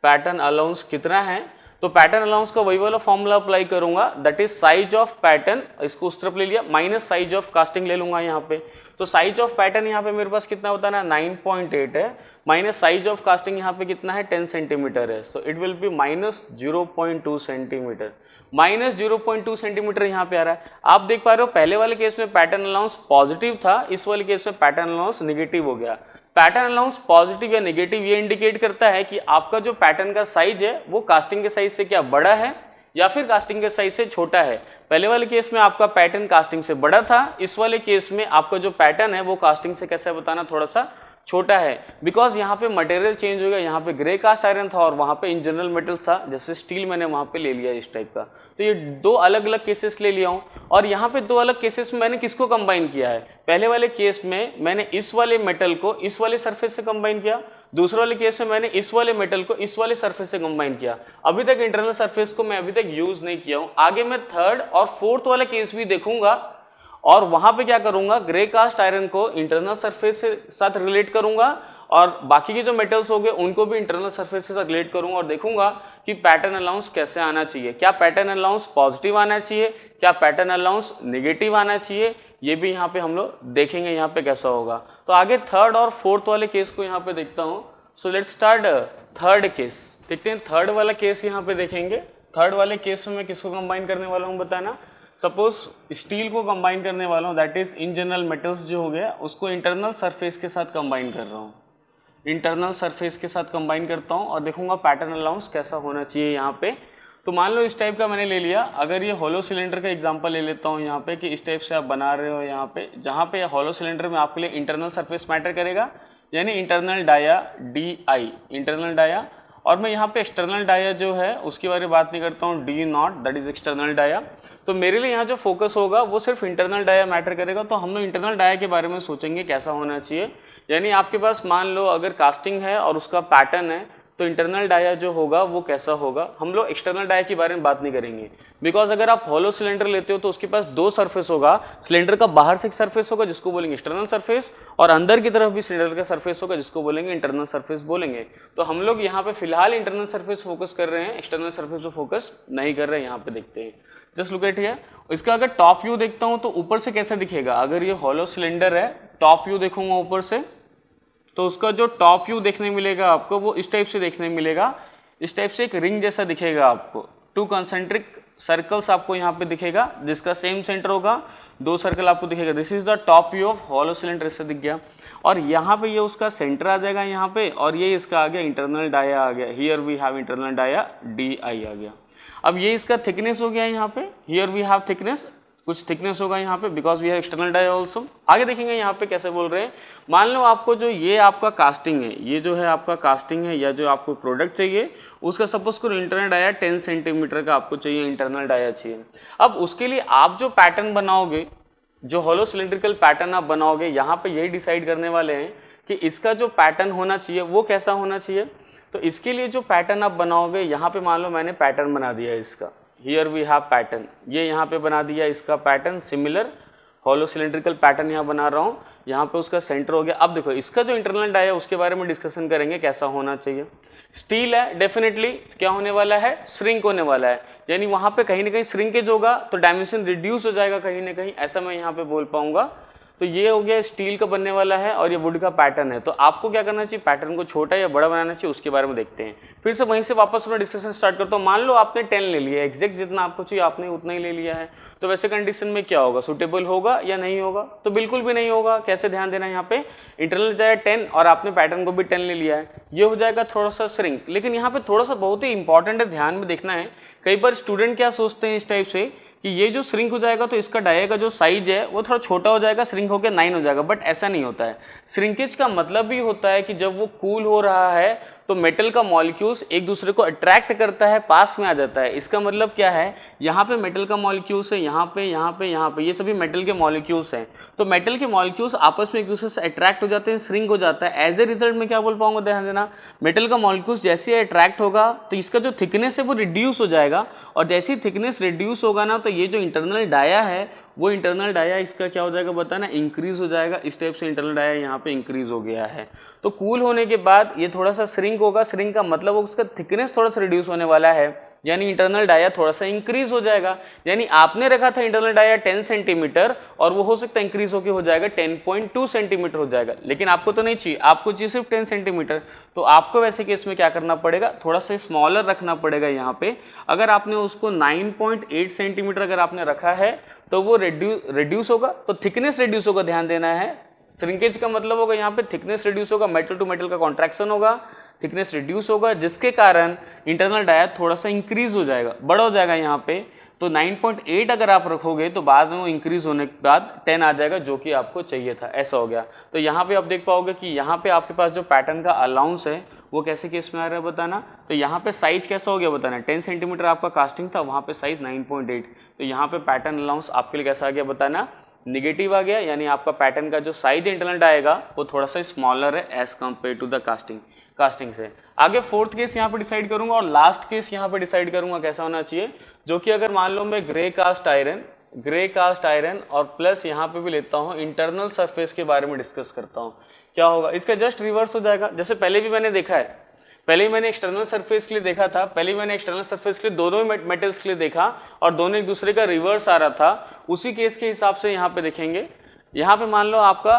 पैटर्न अलाउंस कितना है, तो पैटर्न अलाउंस का वही वाला फॉर्मूला अप्लाई करूंगा, that is size of pattern, इसको उस तरफ ले लिया, माइनस साइज ऑफ कास्टिंग ले लूंगा यहाँ पे। तो साइज ऑफ पैटर्न यहाँ पे मेरे पास कितना होता है ना, 9.8 है, माइनस साइज ऑफ कास्टिंग यहाँ पे कितना है, 10 सेंटीमीटर है। So it will be minus 0.2 centimetre, minus 0.2 centimetre यहाँ पे आ रहा है। आप देख पा रहे हो पहले वाले केस में पैटर्न अलाउंस पॉजिटिव था, इस वाले केस में पैटर्न अलाउंस नेगेटिव हो गया। पैटर्न अलाउंस पॉजिटिव या नेगेटिव ये इंडिकेट करता है कि आपका जो पैटर्न का साइज है वो कास्टिंग के साइज से क्या बड़ा है या फिर कास्टिंग के साइज से छोटा है। पहले वाले केस में आपका पैटर्न कास्टिंग से बड़ा था, इस वाले केस में आपका जो पैटर्न है वो कास्टिंग से कैसे बताना, थोड़ा सा छोटा है, बिकॉज यहाँ पे मटेरियल चेंज हो गया, यहाँ पे ग्रे कास्ट आयरन था और वहाँ पे इन जनरल मेटल था, जैसे स्टील मैंने वहाँ पे ले लिया इस टाइप का। तो ये दो अलग अलग केसेस ले लिया हूँ, और यहाँ पे दो अलग केसेस में मैंने किसको कंबाइन किया है, पहले वाले केस में मैंने इस वाले मेटल को इस वाले सरफेस से कंबाइन किया, दूसरे वाले केस में मैंने इस वाले मेटल को इस वाले सरफेस से कंबाइन किया। अभी तक इंटरनल सरफेस को मैं अभी तक यूज नहीं किया हूँ, आगे मैं थर्ड और फोर्थ वाला केस भी देखूंगा और वहां पे क्या करूंगा, ग्रे कास्ट आयरन को इंटरनल सरफेस से साथ रिलेट करूंगा और बाकी के जो मेटल्स हो गए उनको भी इंटरनल सरफेस के साथ रिलेट करूंगा और देखूंगा कि पैटर्न अलाउंस कैसे आना चाहिए, क्या पैटर्न अलाउंस पॉजिटिव आना चाहिए, क्या पैटर्न अलाउंस नेगेटिव आना चाहिए, ये भी यहाँ पे हम लोग देखेंगे यहाँ पे कैसा होगा। तो आगे थर्ड और फोर्थ वाले केस को यहाँ पे देखता हूँ। सो लेट्स स्टार्ट थर्ड केस, देखते हैं थर्ड वाला केस यहाँ पे देखेंगे। थर्ड वाले केस में मैं किसको कंबाइन करने वाला हूँ बताना, सपोज स्टील को कंबाइन करने वाला हूँ, that is in general metals जो हो गया उसको इंटरनल सरफेस के साथ कंबाइन कर रहा हूँ, इंटरनल सरफेस के साथ कंबाइन करता हूँ और देखूंगा पैटर्न अलाउंस कैसा होना चाहिए यहाँ पे। तो मान लो इस टाइप का मैंने ले लिया। अगर ये हॉलो सिलेंडर का एग्जांपल ले लेता हूँ यहाँ पे कि इस टाइप से आप बना रहे हो यहाँ पे, जहाँ पे हॉलो सिलेंडर में आपके लिए इंटरनल सरफेस मैटर करेगा, यानी internal dia DI, internal dia. और मैं यहाँ पे एक्सटर्नल डाया जो है उसके बारे में बात नहीं करता हूँ, D0, that is external dia. तो मेरे लिए यहाँ जो फोकस होगा वो सिर्फ इंटरनल डाया मैटर करेगा। तो हम लोग इंटरनल डाया के बारे में सोचेंगे कैसा होना चाहिए। यानी आपके पास मान लो अगर कास्टिंग है और उसका पैटर्न है, तो इंटरनल डाया जो होगा वो कैसा होगा। हम लोग एक्सटर्नल डाया के बारे में बात नहीं करेंगे, बिकॉज अगर आप हॉलो सिलेंडर लेते हो तो उसके पास दो सरफेस होगा। सिलेंडर का बाहर से एक सरफेस होगा जिसको बोलेंगे एक्सटर्नल सरफेस, और अंदर की तरफ भी सिलेंडर का सरफेस होगा जिसको बोलेंगे इंटरनल सरफेस बोलेंगे। तो हम लोग यहाँ पे फिलहाल इंटरनल सरफेस फोकस कर रहे हैं, एक्सटर्नल सरफेस को फोकस नहीं कर रहे हैं। यहाँ पे देखते हैं, जस्ट लुक एट हियर। इसका अगर टॉप व्यू देखता हूँ तो ऊपर से कैसा दिखेगा। अगर ये हॉलो सिलेंडर है, टॉप व्यू देखूंगा ऊपर से, तो उसका जो टॉप व्यू देखने मिलेगा आपको वो इस टाइप से देखने मिलेगा। इस टाइप से एक रिंग जैसा दिखेगा आपको, टू कंसेंट्रिक सर्कल्स आपको यहाँ पे दिखेगा जिसका सेम सेंटर होगा, दो सर्कल आपको दिखेगा। This is the top view of hollow cylinder, इससे दिख गया। और यहाँ पे ये उसका सेंटर आ जाएगा यहाँ पे, और ये इसका आ गया इंटरनल डाया आ गया। Here we have internal dia DI आ गया। अब ये इसका थिकनेस हो गया यहाँ पे, हियर वी हैव थिकनेस, कुछ थिकनेस होगा यहाँ पे because we have external dia also. आगे देखेंगे यहाँ पे कैसे बोल रहे हैं। मान लो आपको जो ये आपका कास्टिंग है, ये जो है आपका कास्टिंग है या जो आपको प्रोडक्ट चाहिए उसका सपोज करो इंटरनल डाया 10 सेंटीमीटर का आपको चाहिए, इंटरनल डाया चाहिए। अब उसके लिए आप जो पैटर्न बनाओगे, जो हॉलो सिलिंड्रिकल पैटर्न आप बनाओगे, यहाँ पे यही डिसाइड करने वाले हैं कि इसका जो पैटर्न होना चाहिए वो कैसा होना चाहिए। तो इसके लिए जो पैटर्न आप बनाओगे, यहाँ पे मान लो मैंने पैटर्न बना दिया है इसका, हियर वी हैव पैटर्न, ये यहाँ पे बना दिया इसका pattern, similar hollow cylindrical pattern यहाँ बना रहा हूँ। यहाँ पे उसका सेंटर हो गया। अब देखो इसका जो इंटरनल डाया है उसके बारे में डिस्कशन करेंगे कैसा होना चाहिए। स्टील है, डेफिनेटली क्या होने वाला है, श्रिंक होने वाला है, यानी वहाँ पे कहीं ना कहीं श्रिंकेज होगा तो डायमेंशन रिड्यूस हो जाएगा कहीं ना कहीं, ऐसा मैं यहाँ पे बोल पाऊंगा। तो ये हो गया स्टील का बनने वाला है और ये वुड का पैटर्न है। तो आपको क्या करना चाहिए, पैटर्न को छोटा या बड़ा बनाना चाहिए, उसके बारे में देखते हैं। फिर से वहीं से वापस अपना डिस्कशन स्टार्ट करता हूँ। मान लो आपने 10 ले लिया, एग्जैक्ट जितना आपको चाहिए आपने उतना ही ले लिया है, तो वैसे कंडीशन में क्या होगा, सुटेबल होगा या नहीं होगा, तो बिल्कुल भी नहीं होगा। कैसे, ध्यान देना यहाँ पे इंटरनल जाए 10 और आपने पैटर्न को भी 10 ले लिया है, ये हो जाएगा थोड़ा सा श्रिंक। लेकिन यहाँ पे थोड़ा सा बहुत ही इंपॉर्टेंट है, ध्यान में देखना है। कई बार स्टूडेंट क्या सोचते हैं इस टाइप से कि ये जो श्रिंक हो जाएगा तो इसका डाया का जो साइज है वो थोड़ा छोटा हो जाएगा, श्रिंक होकर 9 हो जाएगा, बट ऐसा नहीं होता है। श्रिंकेज का मतलब भी होता है कि जब वो कूल हो रहा है तो मेटल का मॉलिक्यूल्स एक दूसरे को अट्रैक्ट करता है, पास में आ जाता है। इसका मतलब क्या है, यहाँ पे मेटल का मॉलिक्यूल्स है, यहाँ पे यहाँ पे यहाँ पे, ये सभी मेटल के मॉलिक्यूल्स हैं। तो मेटल के मॉलिक्यूल्स आपस में एक दूसरे से अट्रैक्ट हो जाते हैं, श्रिंक हो जाता है। एज ए रिजल्ट में क्या बोल पाऊंगा, ध्यान देना, मेटल का मॉलिक्यूल्स जैसे अट्रैक्ट होगा तो इसका जो थिकनेस है वो रिड्यूस हो जाएगा, और जैसे ही थिकनेस रिड्यूस होगा ना तो ये जो इंटरनल डाया है वो इंटरनल डाया इसका क्या हो जाएगा बताना, इंक्रीज हो जाएगा। इस टाइप से इंटरनल डाया यहाँ पे इंक्रीज हो गया है। तो कूल होने के बाद ये थोड़ा सा श्रिंक होगा, श्रिंक का मतलब उसका थिकनेस थोड़ा सा रिड्यूस होने वाला है, यानी इंटरनल डाया थोड़ा सा इंक्रीज हो जाएगा। यानी आपने रखा था इंटरनल डाया 10 सेंटीमीटर और वो हो सकता है इंक्रीज होकर हो जाएगा 10.2 सेंटीमीटर हो जाएगा, लेकिन आपको तो नहीं चाहिए, आपको चाहिए सिर्फ 10 सेंटीमीटर। तो आपको वैसे केस में क्या करना पड़ेगा, थोड़ा सा स्मॉलर रखना पड़ेगा यहाँ पे। अगर आपने उसको 9.8 सेंटीमीटर अगर आपने रखा है तो वो रिड्यूस होगा, तो थिकनेस रिड्यूस होगा, ध्यान देना है। श्रिंकेज का मतलब होगा यहाँ पे थिकनेस रिड्यूस होगा, मेटल टू मेटल का कॉन्ट्रैक्शन होगा, थिकनेस रिड्यूस होगा, जिसके कारण इंटरनल डाया थोड़ा सा इंक्रीज हो जाएगा, बड़ा हो जाएगा यहाँ पे। तो 9.8 अगर आप रखोगे तो बाद में वो इंक्रीज होने के बाद 10 आ जाएगा, जो कि आपको चाहिए था, ऐसा हो गया। तो यहाँ पे आप देख पाओगे कि यहाँ पे आपके पास जो पैटर्न का अलाउंस है वो कैसे केस में आ रहा है बताना। तो यहाँ पे साइज कैसा हो गया बताना, 10 सेंटीमीटर आपका कास्टिंग था, वहाँ पे साइज 9.8, तो यहाँ पे पैटर्न अलाउंस आपके लिए कैसा आ गया बताना, निगेटिव आ गया। यानी आपका पैटर्न का जो साइज इंटरनल आएगा वो थोड़ा सा स्मॉलर है as compare to the casting से। आगे फोर्थ केस यहाँ पे डिसाइड करूंगा और लास्ट केस यहाँ पे डिसाइड करूंगा कैसा होना चाहिए, जो कि अगर मान लो मैं ग्रे कास्ट आयरन और प्लस यहाँ पे भी लेता हूँ इंटरनल सरफेस के बारे में डिस्कस करता हूँ, क्या होगा, इसका जस्ट रिवर्स हो जाएगा। जैसे पहले भी मैंने देखा है, पहले ही मैंने एक्सटर्नल सरफेस के लिए देखा था, पहले ही मैंने एक्सटर्नल सरफेस के लिए दोनों मेटल्स के लिए देखा और दोनों एक दूसरे का रिवर्स आ रहा था। उसी केस के हिसाब से यहाँ पे देखेंगे। यहाँ पे मान लो आपका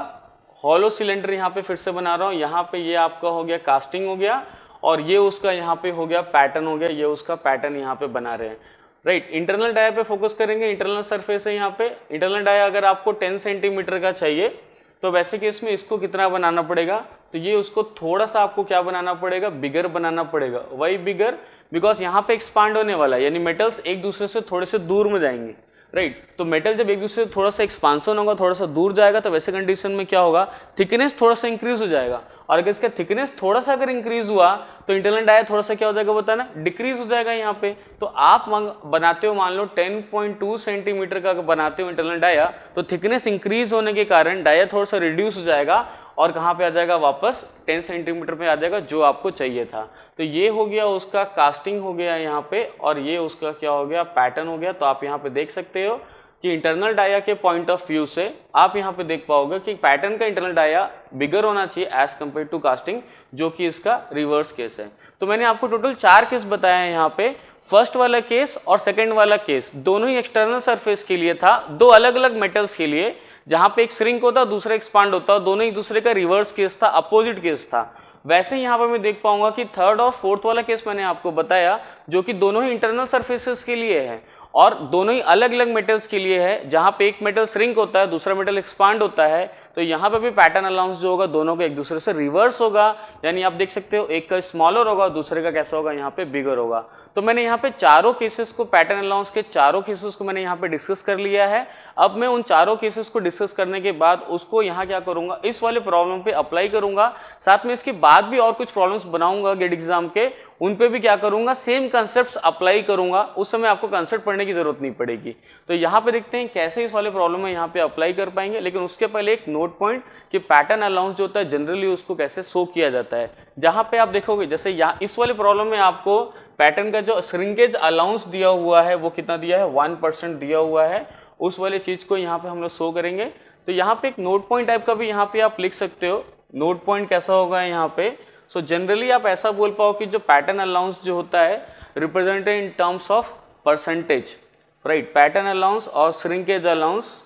हॉलो सिलेंडर यहाँ पे फिर से बना रहा हूँ, यहाँ पे ये आपका हो गया कास्टिंग हो गया और ये उसका यहाँ पे हो गया पैटर्न हो गया, ये उसका पैटर्न यहाँ पे बना रहे हैं, राइट। इंटरनल डाया पे फोकस करेंगे, इंटरनल सरफेस है यहाँ पे। इंटरनल डाया अगर आपको 10 सेंटीमीटर का चाहिए तो वैसे केस में इसको कितना बनाना पड़ेगा, तो ये उसको थोड़ा सा आपको क्या बनाना पड़ेगा, बिगर बनाना पड़ेगा। वाई बिगर, बिकॉज यहाँ पे एक्सपांड होने वाला है, यानी मेटल्स एक दूसरे से थोड़े से दूर में जाएंगे, राइट। तो मेटल जब एक दूसरे से थोड़ा सा एक्सपांसन होगा, थोड़ा सा दूर जाएगा, तो वैसे कंडीशन में क्या होगा, थिकनेस थोड़ा सा इंक्रीज हो जाएगा। और अगर इसका थिकनेस थोड़ा सा अगर इंक्रीज हुआ तो इंटरनल डाया थोड़ा सा क्या हो जाएगा बताना, डिक्रीज हो जाएगा यहाँ पे। तो आप बनाते हो मान लो 10.2 सेंटीमीटर का बनाते हो इंटरनल डाया, तो थिकनेस इंक्रीज होने के कारण डाया थोड़ा सा रिड्यूस हो जाएगा और कहाँ पे आ जाएगा, वापस 10 सेंटीमीटर पे आ जाएगा जो आपको चाहिए था। तो ये हो गया उसका कास्टिंग हो गया यहाँ पे, और ये उसका क्या हो गया, पैटर्न हो गया। तो आप यहाँ पे देख सकते हो कि इंटरनल डाया के पॉइंट ऑफ व्यू से आप यहाँ पे देख पाओगे कि पैटर्न का इंटरनल डाया बिगर होना चाहिए एज कंपेयर टू कास्टिंग, जो कि इसका रिवर्स केस है। तो मैंने आपको टोटल 4 केस बताया है यहाँ पे। फर्स्ट वाला केस और सेकंड वाला केस दोनों ही एक्सटर्नल सरफेस के लिए था, दो अलग अलग मेटल्स के लिए, जहां पे एक श्रिंक होता दूसरा एक्सपांड होता, दोनों एक दूसरे का रिवर्स केस था, अपोजिट केस था। वैसे ही यहाँ पर मैं देख पाऊंगा कि थर्ड और फोर्थ वाला केस मैंने आपको बताया, जो कि दोनों ही इंटरनल सरफेसेस के लिए है और दोनों ही अलग अलग मेटल्स के लिए है, जहां पे एक मेटल श्रिंक होता है दूसरा मेटल एक्सपांड होता है। तो यहाँ पे भी पैटर्न अलाउंस जो होगा दोनों का एक दूसरे से रिवर्स होगा, यानी आप देख सकते हो एक का स्मॉलर होगा दूसरे का कैसा होगा, यहाँ पे बिगर होगा। तो मैंने यहाँ पे चारों केसेस को, पैटर्न अलाउंस के चारों केसेस को मैंने यहाँ पे डिस्कस कर लिया है। अब मैं उन चारों केसेस को डिस्कस करने के बाद उसको यहाँ क्या करूंगा, इस वाले प्रॉब्लम पे अप्लाई करूंगा। साथ में इसके बाद भी और कुछ प्रॉब्लम्स बनाऊंगा गेट एग्जाम के, उन पे भी क्या करूंगा, सेम कंसेप्ट्स अप्लाई करूंगा। उस समय आपको कंसेप्ट पढ़ने की जरूरत नहीं पड़ेगी। तो यहाँ पे देखते हैं कैसे इस वाले प्रॉब्लम में यहाँ पे अप्लाई कर पाएंगे। लेकिन उसके पहले एक नोट पॉइंट कि पैटर्न अलाउंस जो होता है जनरली उसको कैसे शो किया जाता है। जहाँ पे आप देखोगे जैसे यहाँ इस वाले प्रॉब्लम में आपको पैटर्न का जो श्रिंकेज अलाउंस दिया हुआ है वो कितना दिया है, 1% दिया हुआ है। उस वाले चीज को यहाँ पे हम लोग शो करेंगे। तो यहाँ पे एक नोट पॉइंट टाइप का भी यहाँ पे आप लिख सकते हो। नोट पॉइंट कैसा होगा यहाँ पे, सो जनरली आप ऐसा बोल पाओ कि जो पैटर्न अलाउंस जो होता है represented in terms of percentage, right. Pattern allowance और shrinkage allowance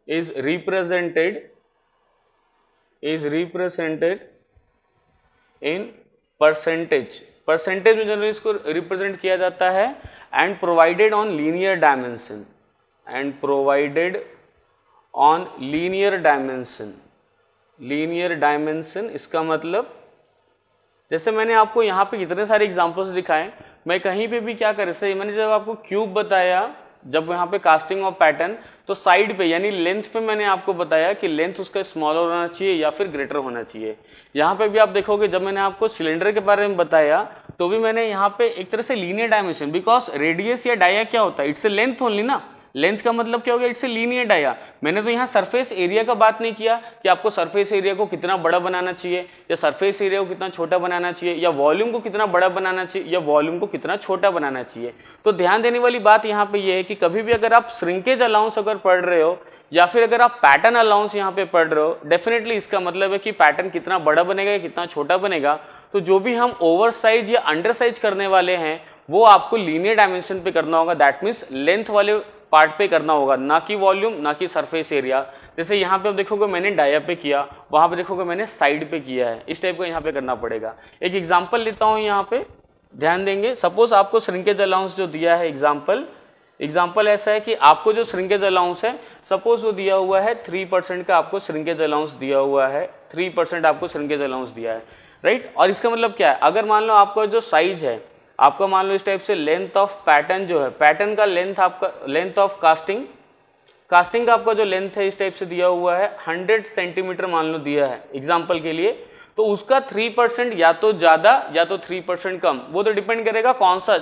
is represented in percentage में जनरली इसको रिप्रेजेंट किया जाता है, and provided on linear dimension. इसका मतलब जैसे मैंने आपको यहाँ पे कितने सारे एग्जांपल्स दिखाए, मैं कहीं पे भी क्या कर सही, मैंने जब आपको क्यूब बताया, जब यहाँ पे कास्टिंग ऑफ पैटर्न, तो साइड पे यानी लेंथ पे मैंने आपको बताया कि लेंथ उसका स्मॉलर होना चाहिए या फिर ग्रेटर होना चाहिए। यहाँ पे भी आप देखोगे जब मैंने आपको सिलेंडर के बारे में बताया तो भी मैंने यहाँ पे एक तरह से लीनियर डायमेंशन, बिकॉज रेडियस या डाया क्या होता है, इट्स ए लेंथ ओनली ना। लेंथ का मतलब क्या हो गया, इट्स ए लीनियर डाया। मैंने तो यहाँ सरफेस एरिया का बात नहीं किया कि आपको सरफेस एरिया को कितना बड़ा बनाना चाहिए या सरफेस एरिया को कितना छोटा बनाना चाहिए या वॉल्यूम को कितना बड़ा बनाना चाहिए या वॉल्यूम को कितना छोटा बनाना चाहिए। तो ध्यान देने वाली बात यहाँ पे ये है कि कभी भी अगर आप श्रिंकेज अलाउंस अगर पढ़ रहे हो या फिर अगर आप पैटर्न अलाउंस यहाँ पे पढ़ रहे हो, डेफिनेटली इसका मतलब है कि पैटर्न कितना बड़ा बनेगा या कितना छोटा बनेगा। तो जो भी हम ओवर साइज या अंडर साइज करने वाले हैं वो आपको लीनियर डायमेंशन पे करना होगा, दैट मीन्स लेंथ वाले पार्ट पे करना होगा, ना कि वॉल्यूम, ना कि सरफेस एरिया। जैसे यहाँ पे आप देखोगे मैंने डाया पे किया, वहां पे देखोगे मैंने साइड पे किया है, इस टाइप का यहाँ पे करना पड़ेगा। एक एग्जांपल लेता हूँ, यहाँ पे ध्यान देंगे। सपोज आपको श्रिंकेज अलाउंस जो दिया है, एग्जाम्पल ऐसा है कि आपको जो श्रिंकेज अलाउंस है, सपोज वो दिया हुआ है 3% का, आपको श्रिंकेज अलाउंस दिया हुआ है 3% आपको श्रिंकेज अलाउंस दिया है, राइट। और इसका मतलब क्या है, अगर मान लो आपका जो साइज है, आपका मान लो इस टाइप से लेंथ ऑफ पैटर्न जो है, पैटर्न का लेंथ, आपका लेंथ ऑफ कास्टिंग का आपका जो लेंथ है इस टाइप से दिया हुआ है 100 सेंटीमीटर मान लो दिया है एग्जांपल के लिए, तो उसका 3% या तो ज़्यादा या तो 3% कम, वो तो डिपेंड करेगा कौन सा,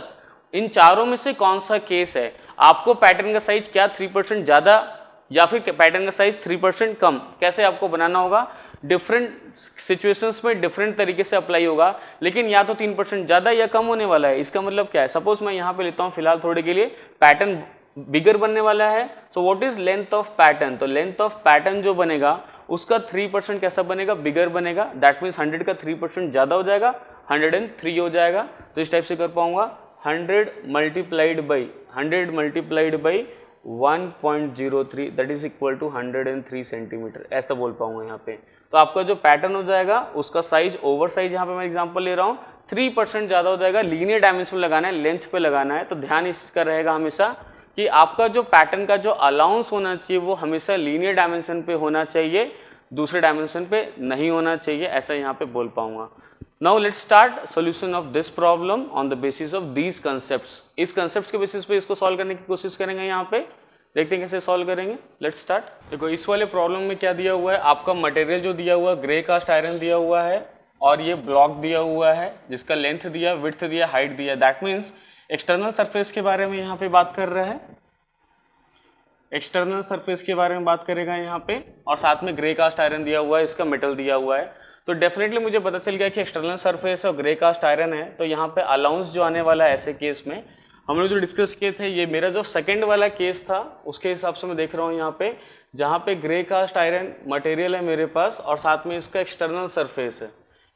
इन चारों में से कौन सा केस है। आपको पैटर्न का साइज क्या 3% ज़्यादा या फिर पैटर्न का साइज 3% कम, कैसे आपको बनाना होगा, डिफरेंट सिचुएशंस में डिफरेंट तरीके से अप्लाई होगा, लेकिन या तो 3% ज़्यादा या कम होने वाला है। इसका मतलब क्या है, सपोज मैं यहाँ पे लेता हूँ फिलहाल थोड़े के लिए, पैटर्न बिगर बनने वाला है, so what is length of pattern, तो लेंथ ऑफ पैटर्न जो बनेगा उसका 3% कैसा बनेगा, बिगर बनेगा, दैट मीन्स 100 का 3% ज़्यादा हो जाएगा, 103 हो जाएगा। तो इस टाइप से कर पाऊंगा 100 multiplied by 1.03 that is equal to 103 centimetre, ऐसा बोल पाऊंगा यहाँ पे। तो आपका जो पैटर्न हो जाएगा उसका साइज, ओवर साइज यहाँ पे मैं एग्जांपल ले रहा हूँ 3% ज़्यादा हो जाएगा, लीनियर डायमेंशन लगाना है, लेंथ पे लगाना है। तो ध्यान इसका रहेगा हमेशा कि आपका जो पैटर्न का जो अलाउंस होना चाहिए वो हमेशा लीनियर डायमेंशन पे होना चाहिए, दूसरे डायमेंशन पे नहीं होना चाहिए, ऐसा यहाँ पे बोल पाऊंगा। Now let's start solution of this problem on the basis of these concepts. इस कंसेप्ट्स के बेसिस पे इसको सॉल्व करने की कोशिश करेंगे। यहाँ पे देखते हैं कैसे सॉल्व करेंगे। Let's start. देखो इस वाले प्रॉब्लम में क्या दिया हुआ है, आपका मटेरियल जो दिया हुआ है ग्रे कास्ट आयरन दिया हुआ है और ये ब्लॉक दिया हुआ है जिसका लेंथ दिया, विड्थ दिया, हाइट दिया। दैट मीन्स एक्सटर्नल सरफेस के बारे में यहाँ पे बात कर रहा है, एक्सटर्नल सरफेस के बारे में बात करेगा यहाँ पे, और साथ में ग्रे कास्ट आयरन दिया हुआ है, इसका मेटल दिया हुआ है। तो डेफिनेटली मुझे पता चल गया कि एक्सटर्नल सरफेस और ग्रे कास्ट आयरन है, तो यहाँ पे अलाउंस जो आने वाला है ऐसे केस में, हम लोग जो डिस्कस किए थे, ये मेरा जो सेकंड वाला केस था उसके हिसाब से मैं देख रहा हूँ यहाँ पे, जहाँ पे ग्रे कास्ट आयरन मटेरियल है मेरे पास और साथ में इसका एक्सटर्नल सरफेस है,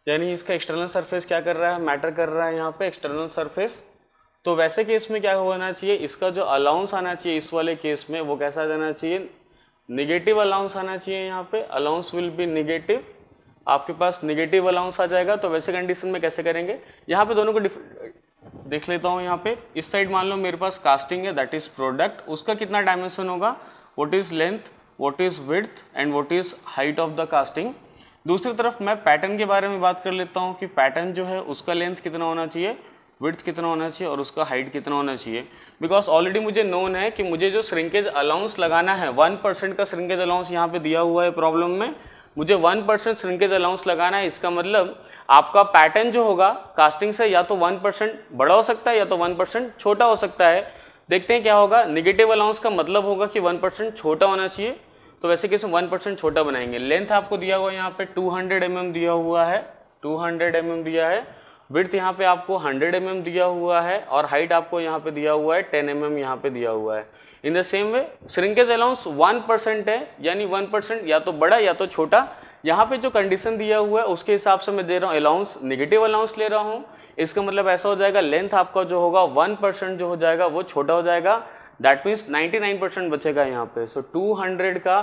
यानी इसका एक्सटर्नल सरफेस क्या कर रहा है, मैटर कर रहा है यहाँ पे एक्सटर्नल सरफेस। तो वैसे केस में क्या होना चाहिए, इसका जो अलाउंस आना चाहिए इस वाले केस में वो कैसा जाना चाहिए, निगेटिव अलाउंस आना चाहिए। यहाँ पे अलाउंस विल बी निगेटिव, आपके पास निगेटिव अलाउंस आ जाएगा। तो वैसे कंडीशन में कैसे करेंगे, यहाँ पे दोनों को देख लेता हूँ। यहाँ पे इस साइड मान लो मेरे पास कास्टिंग है, दैट इज प्रोडक्ट, उसका कितना डायमेंशन होगा, what is length, what is width and what is height of the casting. दूसरी तरफ मैं पैटर्न के बारे में बात कर लेता हूँ कि पैटर्न जो है उसका लेंथ कितना होना चाहिए, विड्थ कितना होना चाहिए और उसका हाइट कितना होना चाहिए। बिकॉज ऑलरेडी मुझे नोन है कि मुझे जो श्रिंकेज अलाउंस लगाना है 1% का श्रिंकेज अलाउंस यहाँ पे दिया हुआ है प्रॉब्लम में, मुझे 1% श्रिंकेज अलाउंस लगाना है। इसका मतलब आपका पैटर्न जो होगा कास्टिंग से या तो 1% बड़ा हो सकता है या तो 1% छोटा हो सकता है। देखते हैं क्या होगा। निगेटिव अलाउंस का मतलब होगा कि 1% छोटा होना चाहिए, तो वैसे केस में 1% छोटा बनाएंगे। लेंथ आपको दिया हुआ है यहाँ पे 200 mm दिया हुआ है, 200 mm दिया है। विड्थ यहाँ पे आपको 100 mm दिया हुआ है और हाइट आपको यहाँ पे दिया हुआ है 10 mm यहाँ पे दिया हुआ है। In the same way shrinkage allowance 1% है, यानी 1% या तो बड़ा या तो छोटा। यहाँ पे जो कंडीशन दिया हुआ है उसके हिसाब से मैं दे रहा हूँ अलाउंस, निगेटिव अलाउंस ले रहा हूँ। इसका मतलब ऐसा हो जाएगा लेंथ आपका जो होगा 1% जो हो जाएगा वो छोटा हो जाएगा। दैट मीन्स 99% बचेगा यहाँ पे। सो 200 का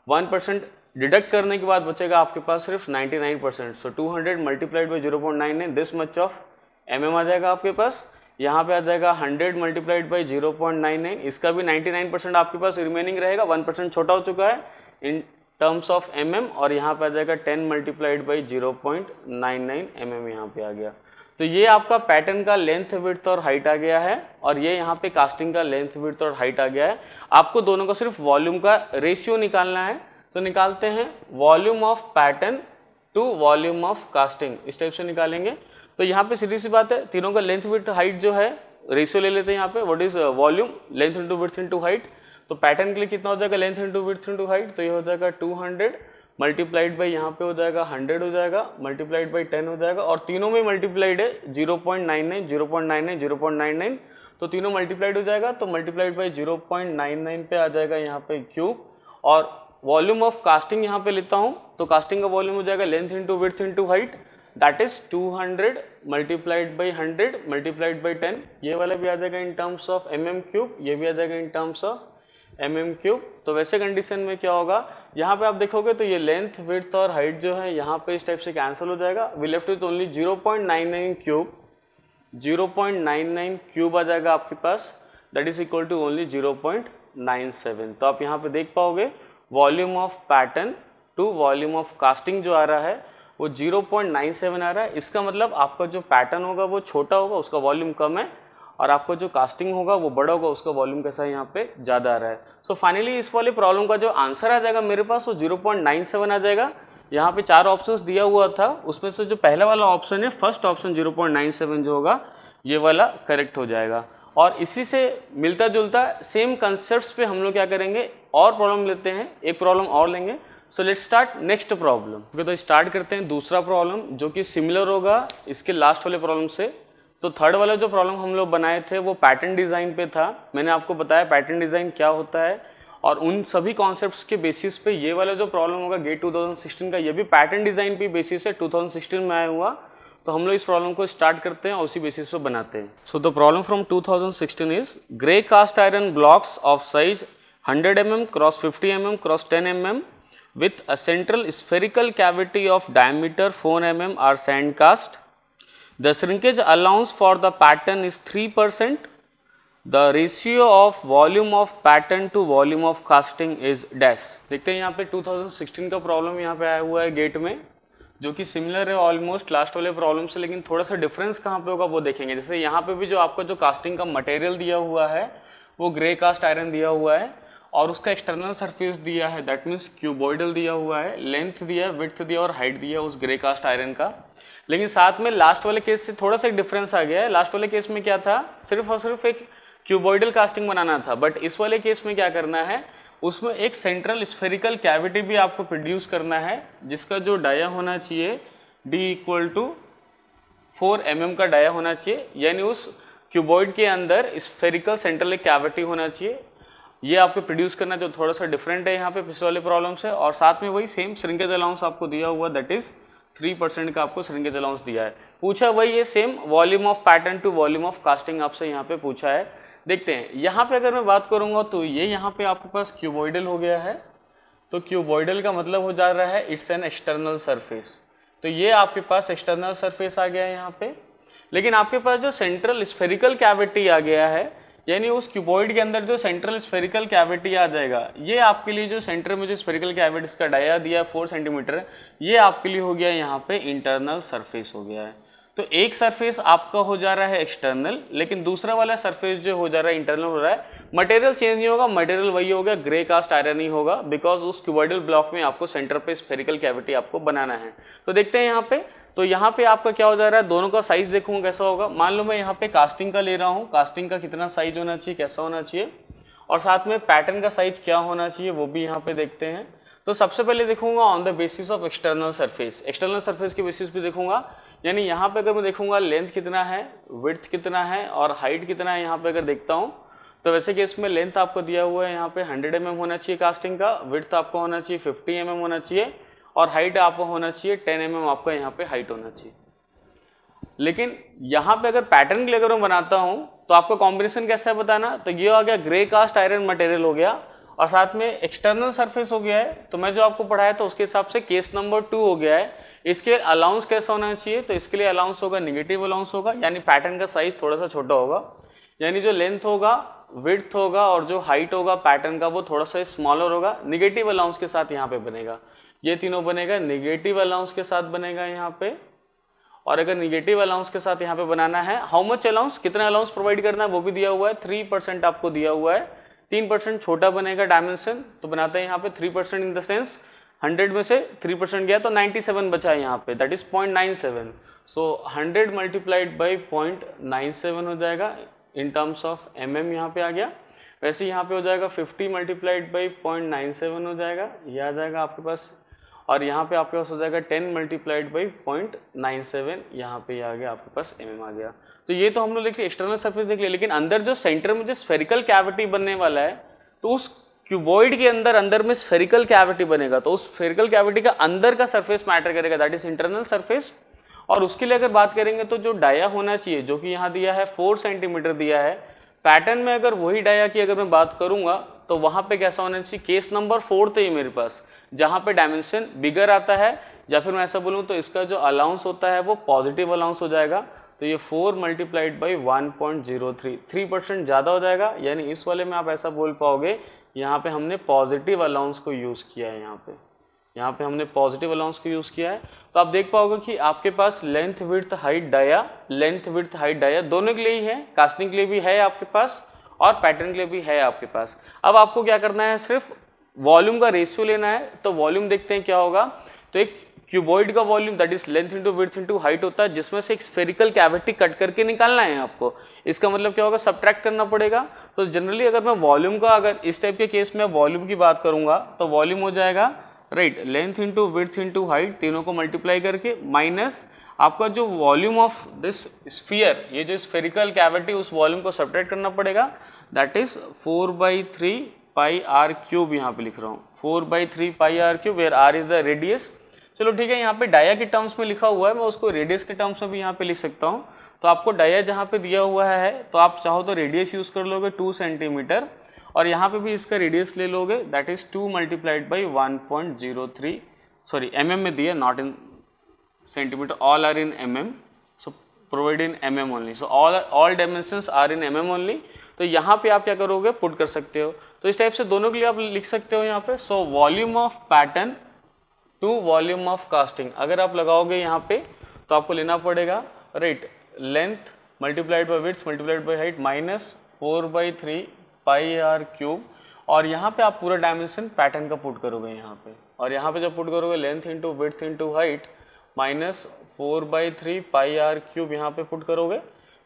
1% डिडक्ट करने के बाद बचेगा आपके पास सिर्फ 99%। सो 200 multiplied by 0.99 this much of mm आ जाएगा आपके पास। यहाँ पे आ जाएगा 100 मल्टीप्लाइड बाई 0.99, इसका भी 99% आपके पास रिमेनिंग रहेगा, 1% छोटा हो चुका है इन टर्म्स ऑफ mm। और यहाँ पे आ जाएगा 10 मल्टीप्लाइड बाई 0.99 mm यहाँ पे आ गया। तो ये आपका पैटर्न का लेंथ विड्थ और हाइट आ गया है और ये यहाँ पे कास्टिंग का लेंथ विड्थ और हाइट आ गया है। आपको दोनों का सिर्फ वॉल्यूम का रेशियो निकालना है, तो निकालते हैं volume of pattern to volume of casting, इस टाइप से निकालेंगे। तो यहाँ पे सीधी सी बात है, तीनों का लेंथ विड्थ हाइट जो है रेशियो ले लेते हैं यहाँ पे। What is volume, length into width into height. तो पैटर्न के लिए कितना हो जाएगा, length into width into height, तो ये हो जाएगा 200 मल्टीप्लाइड बाई यहाँ पे हो जाएगा 100 हो जाएगा, मल्टीप्लाइड बाई 10 हो जाएगा, और तीनों में मल्टीप्लाइड है 0.99 0.99 0.99, तो तीनों मल्टीप्लाइड हो जाएगा। तो मल्टीप्लाइड बाई 0.99 पे आ जाएगा यहाँ पे क्यूब। और वॉल्यूम ऑफ कास्टिंग यहाँ पे लेता हूँ, तो कास्टिंग का वॉल्यूम हो जाएगा length into width into height, that is 200 multiplied by 100 multiplied by 10। ये वाला भी आ जाएगा इन टर्म्स ऑफ mm क्यूब, ये भी आ जाएगा इन टर्म्स ऑफ mm क्यूब। तो वैसे कंडीशन में क्या होगा, यहाँ पे आप देखोगे तो ये लेंथ विड्थ और हाइट जो है यहाँ पे इस टाइप से कैंसिल हो जाएगा। We left with only 0.99 cube, 0.99 cube आ जाएगा आपके पास, that is equal to only 0.97। तो आप यहाँ पे देख पाओगे volume of pattern to volume of casting जो आ रहा है वो 0.97 आ रहा है। इसका मतलब आपका जो पैटर्न होगा वो छोटा होगा, उसका वॉल्यूम कम है, और आपका जो कास्टिंग होगा वो बड़ा होगा, उसका वॉल्यूम कैसा है यहाँ पे ज़्यादा आ रहा है। सो फाइनली इस वाले प्रॉब्लम का जो आंसर आ जाएगा मेरे पास वो 0.97 आ जाएगा। यहाँ पे 4 ऑप्शंस दिया हुआ था, उसमें से जो पहला वाला ऑप्शन है, फर्स्ट ऑप्शन 0.97 जो होगा ये वाला करेक्ट हो जाएगा। और इसी से मिलता जुलता सेम कंसेप्ट्स पे हम लोग क्या करेंगे, और प्रॉब्लम लेते हैं, एक प्रॉब्लम और लेंगे। सो let's start next problem. Okay, तो स्टार्ट करते हैं दूसरा प्रॉब्लम जो कि सिमिलर होगा इसके लास्ट वाले प्रॉब्लम से। तो थर्ड वाला जो प्रॉब्लम हम लोग बनाए थे वो पैटर्न डिज़ाइन पे था। मैंने आपको बताया पैटर्न डिज़ाइन क्या होता है, और उन सभी कॉन्सेप्ट्स के बेसिस पे ये वाला जो प्रॉब्लम होगा गेट 2016 का, ये भी पैटर्न डिज़ाइन पे बेसिस है, 2016 में आया हुआ। तो हम लोग इस प्रॉब्लम को स्टार्ट करते हैं और उसी बेसिस पे बनाते हैं। So the problem from 2016 is grey cast iron blocks of size 100 mm cross 50 mm cross 10 mm with a central spherical cavity of diameter 4 mm are sand cast. The shrinkage allowance for the pattern is 3%. The ratio of volume of pattern to volume of casting is dash. देखते हैं यहाँ पे 2016 का problem यहाँ पे आया हुआ है गेट में, जो कि सिमिलर है ऑलमोस्ट लास्ट वाले प्रॉब्लम से, लेकिन थोड़ा सा डिफरेंस कहाँ पे होगा वो देखेंगे। जैसे यहाँ पे भी जो आपका जो कास्टिंग का मटेरियल दिया हुआ है वो ग्रे कास्ट आयरन दिया हुआ है और उसका एक्सटर्नल सरफेस दिया है, दैट मीन्स क्यूबॉइडल दिया हुआ है, लेंथ दिया है, विड्थ दिया और हाइट दिया उस ग्रे कास्ट आयरन का। लेकिन साथ में लास्ट वाले केस से थोड़ा सा एक डिफरेंस आ गया है। लास्ट वाले केस में क्या था, सिर्फ और सिर्फ एक क्यूबॉइडल कास्टिंग बनाना था, बट इस वाले केस में क्या करना है, उसमें एक सेंट्रल स्फेरिकल कैविटी भी आपको प्रोड्यूस करना है, जिसका जो डाया होना चाहिए डी इक्वल टू 4 mm का डाया होना चाहिए, यानी उस क्यूबॉइड के अंदर स्फेरिकल सेंट्रल एक कैविटी होना चाहिए। ये आपको प्रोड्यूस करना जो थोड़ा सा डिफरेंट है यहाँ पे पिछले वाले प्रॉब्लम से, और साथ में वही सेम श्रिंकेज अलाउंस आपको दिया हुआ, दैट इज 3% का आपको श्रिंकेज अलाउंस दिया है। पूछा वही ये same volume of pattern to volume of casting आपसे यहाँ पे पूछा है। देखते हैं यहाँ पे अगर मैं बात करूँगा तो ये यहाँ पे आपके पास क्यूबॉइडल हो गया है, तो क्यूबॉइडल का मतलब हो जा रहा है इट्स एन एक्सटर्नल सरफेस, तो ये आपके पास एक्सटर्नल सरफेस आ गया है यहाँ पे। लेकिन आपके पास जो सेंट्रल स्फेरिकल कैविटी आ गया है, यानी उस क्यूबॉइड के अंदर जो सेंट्रल स्फेरिकल कैविटी आ जाएगा, ये आपके लिए जो सेंटर में जो स्फेरिकल कैविटी इसका डाया दिया 4 सेंटीमीटर, ये आपके लिए हो गया यहाँ पे इंटरनल सरफेस हो गया है। तो एक सरफेस आपका हो जा रहा है एक्सटर्नल, लेकिन दूसरा वाला सरफेस जो हो जा रहा है इंटरनल हो रहा है। मटेरियल चेंज नहीं होगा, मटेरियल वही होगा, ग्रे कास्ट आयरन ही होगा, बिकॉज उस क्यूबॉइडल ब्लॉक में आपको सेंटर पे स्फेरिकल कैविटी आपको बनाना है। तो देखते हैं यहाँ पे, तो यहाँ पे आपका क्या हो जा रहा है, दोनों का साइज देखूंगा कैसा होगा। मान लो मैं यहाँ पे कास्टिंग का ले रहा हूँ, कास्टिंग का कितना साइज होना चाहिए, कैसा होना चाहिए, और साथ में पैटर्न का साइज क्या होना चाहिए वो भी यहाँ पे देखते हैं। तो सबसे पहले देखूंगा on the basis of external surface, external surface के बेसिस पे देखूंगा, यानी यहाँ पे अगर मैं देखूंगा लेंथ कितना है, विड्थ कितना है और हाइट कितना है। यहाँ पे अगर देखता हूँ तो वैसे कि इसमें लेंथ आपको दिया हुआ है यहाँ पे 100 mm होना चाहिए कास्टिंग का, विड्थ आपको होना चाहिए 50 mm होना चाहिए और हाइट आपको होना चाहिए 10 mm आपका यहाँ पे हाइट होना चाहिए। लेकिन यहाँ पे अगर पैटर्न के लिए अगर मैं बनाता हूँ तो आपका कॉम्बिनेशन कैसा है बताना, तो ये आ गया ग्रे कास्ट आयरन मटेरियल हो गया और साथ में एक्सटर्नल सरफेस हो गया है। तो मैं जो आपको पढ़ाया था उसके हिसाब से केस नंबर 2 हो गया है। इसके अलाउंस कैसा होना चाहिए, तो इसके लिए अलाउंस होगा निगेटिव अलाउंस होगा, यानी पैटर्न का साइज थोड़ा सा छोटा होगा, यानी जो लेंथ होगा, विड्थ होगा और जो हाइट होगा पैटर्न का वो थोड़ा सा स्मॉलर होगा। निगेटिव अलाउंस के साथ यहाँ पे बनेगा, ये तीनों बनेगा, निगेटिव अलाउंस के साथ बनेगा यहाँ पे। और अगर निगेटिव अलाउंस के साथ यहाँ पे बनाना है, हाउ मच अलाउंस, कितना अलाउंस प्रोवाइड करना है वो भी दिया हुआ है, 3% आपको दिया हुआ है। 3% छोटा बनेगा डायमेंशन, तो बनाते हैं यहाँ पे 3% इन द सेंस 100 में से 3% गया तो 97 बचा है यहाँ पे, that is 0.97। So 100 multiplied by 0.97 हो जाएगा इन टर्म्स ऑफ mm यहाँ पे आ गया। वैसे यहाँ पे हो जाएगा 50 मल्टीप्लाइड बाई 0.97 हो जाएगा, ये आ जाएगा आपके पास। और यहाँ पे आपके पास हो जाएगा 10 मल्टीप्लाइड बाई 0.97, यहाँ पे आ गया आपके पास mm आ गया। तो ये तो हम लोग देखिए एक्सटर्नल सरफेस देख लिया, लेकिन अंदर जो सेंटर में जो स्फेरिकल कैविटी बनने वाला है, तो उस क्यूबॉइड के अंदर में स्फेरिकल कैविटी बनेगा, तो उस स्फेरिकल कैविटी का अंदर का सरफेस मैटर करेगा, दैट इज इंटरनल सरफेस। और उसके लिए अगर बात करेंगे तो जो डाया होना चाहिए, जो कि यहाँ दिया है 4 सेंटीमीटर दिया है, पैटर्न में अगर वही डाया की अगर मैं बात करूंगा तो वहां पे कैसा होना चाहिए, केस नंबर 4 थे मेरे पास, जहां पे डायमेंशन बिगर आता है, या फिर मैं ऐसा बोलूं तो इसका जो अलाउंस होता है वो पॉजिटिव अलाउंस हो जाएगा। तो ये 4 मल्टीप्लाइड बाई 1.03, 3% ज़्यादा हो जाएगा, यानी इस वाले में आप ऐसा बोल पाओगे यहाँ पे हमने पॉजिटिव अलाउंस को यूज़ किया है, यहाँ पे हमने पॉजिटिव अलाउंस को यूज़ किया है। तो आप देख पाओगे कि आपके पास length width height dia, length width height dia दोनों के लिए ही है, कास्टिंग के लिए भी है आपके पास और पैटर्न के लिए भी है आपके पास। अब आपको क्या करना है, सिर्फ वॉल्यूम का रेशियो लेना है। तो वॉल्यूम देखते हैं क्या होगा, तो एक क्यूबॉइड का volume that is length into width into height होता है, जिसमें से एक स्फेरिकल कैविटी कट करके निकालना है आपको। इसका मतलब क्या होगा, सब्ट्रैक्ट करना पड़ेगा। तो जनरली अगर मैं वॉल्यूम का, अगर इस टाइप के केस में वॉल्यूम की बात करूंगा तो वॉल्यूम हो जाएगा right length into width into height, तीनों को मल्टीप्लाई करके माइनस आपका जो वॉल्यूम ऑफ दिस स्फीयर, ये जो स्फेरिकल कैविटी, उस वॉल्यूम को सब्ट्रैक्ट करना पड़ेगा, that is 4/3 pi r cube, यहाँ पे लिख रहा हूँ 4/3 pi r cube, where r is the radius. चलो ठीक है, यहाँ पे डाया के टर्म्स में लिखा हुआ है, मैं उसको रेडियस के टर्म्स में भी यहाँ पे लिख सकता हूँ। तो आपको डाया जहाँ पे दिया हुआ है तो आप चाहो तो रेडियस यूज कर लोगे 2 सेंटीमीटर, और यहाँ पे भी इसका रेडियस ले लोगे, that is 2 multiplied by 1.03, sorry mm में दिया, not in centimetre, all are in mm, so provide in mm only, so all dimensions are in mm only. तो यहाँ पे आप क्या करोगे, पुट कर सकते हो। तो इस टाइप से दोनों के लिए आप लिख सकते हो यहाँ पे। So volume of pattern to volume of casting, अगर आप लगाओगे यहाँ पे तो आपको लेना पड़ेगा right length multiplied by width multiplied by height minus 4/3 pi r cube, और यहाँ पे आप पूरा डायमेंशन पैटर्न का पुट करोगे यहाँ पे, और यहाँ पे जब पुट करोगे length into width into height minus 4/3 pi r cube यहाँ पे पुट करोगे।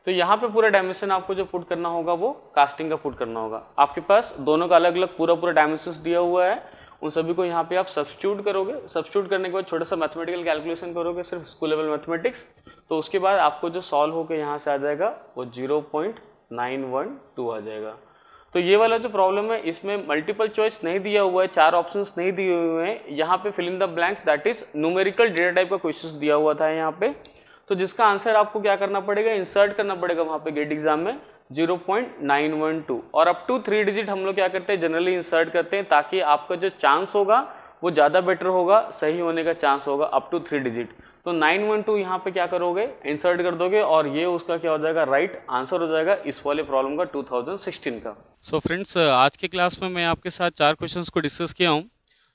तो यहाँ पे पूरा डायमेंशन आपको जो पुट करना होगा वो कास्टिंग का पुट करना होगा। आपके पास दोनों का अलग अलग पूरा डायमेंशंस दिया हुआ है, उन सभी को यहाँ पे आप सब्स्टिट्यूट करोगे। सब्स्टिट्यूट करने के बाद छोटा सा मैथमेटिकल कैलकुलेशन करोगे, सिर्फ स्कूल लेवल मैथमेटिक्स। तो उसके बाद आपको जो सॉल्व होकर यहाँ से आ जाएगा वो 0.912 आ जाएगा। तो ये वाला जो प्रॉब्लम है इसमें मल्टीपल चॉइस नहीं दिया हुआ है, 4 ऑप्शंस नहीं दिए हुए हैं। यहाँ पे fill in the blanks, that is numerical data type का क्वेश्चन दिया हुआ था यहाँ पे। तो जिसका आंसर आपको क्या करना पड़ेगा, इंसर्ट करना पड़ेगा वहाँ पे गेट एग्जाम में 0.912, और अप टू 3 डिजिट हम लोग क्या करते हैं जनरली इंसर्ट करते हैं, ताकि आपका जो चांस होगा वो ज़्यादा बेटर होगा, सही होने का चांस होगा अप टू 3 डिजिट। तो 912 यहाँ पे क्या करोगे, इंसर्ट कर दोगे, और ये उसका क्या हो जाएगा, राइट आंसर हो जाएगा इस वाले प्रॉब्लम का 2016 का। सो फ्रेंड्स, आज के क्लास में मैं आपके साथ 4 क्वेश्चंस को डिस्कस किया हूँ,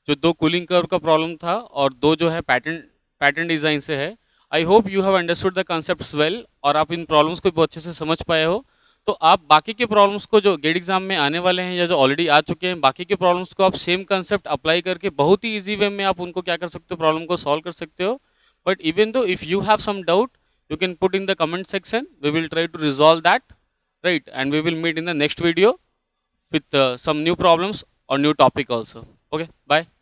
जो 2 कूलिंग कर्व का प्रॉब्लम था और 2 जो है पैटर्न डिजाइन से है। I hope you have understood the concepts well, और आप इन प्रॉब्लम्स को बहुत अच्छे से समझ पाए हो। तो आप बाकी के प्रॉब्लम्स को जो गेट एग्जाम में आने वाले हैं या जो ऑलरेडी आ चुके हैं, बाकी के प्रॉब्लम्स को आप सेम कंसेप्ट अप्लाई करके बहुत ही इजी वे में आप उनको क्या कर सकते हो, प्रॉब्लम को सॉल्व कर सकते हो। But even though if you have some doubt, you can put in the comment section. We will try to resolve that, right? And we will meet in the next video with some new problems or new topic also. Okay, bye.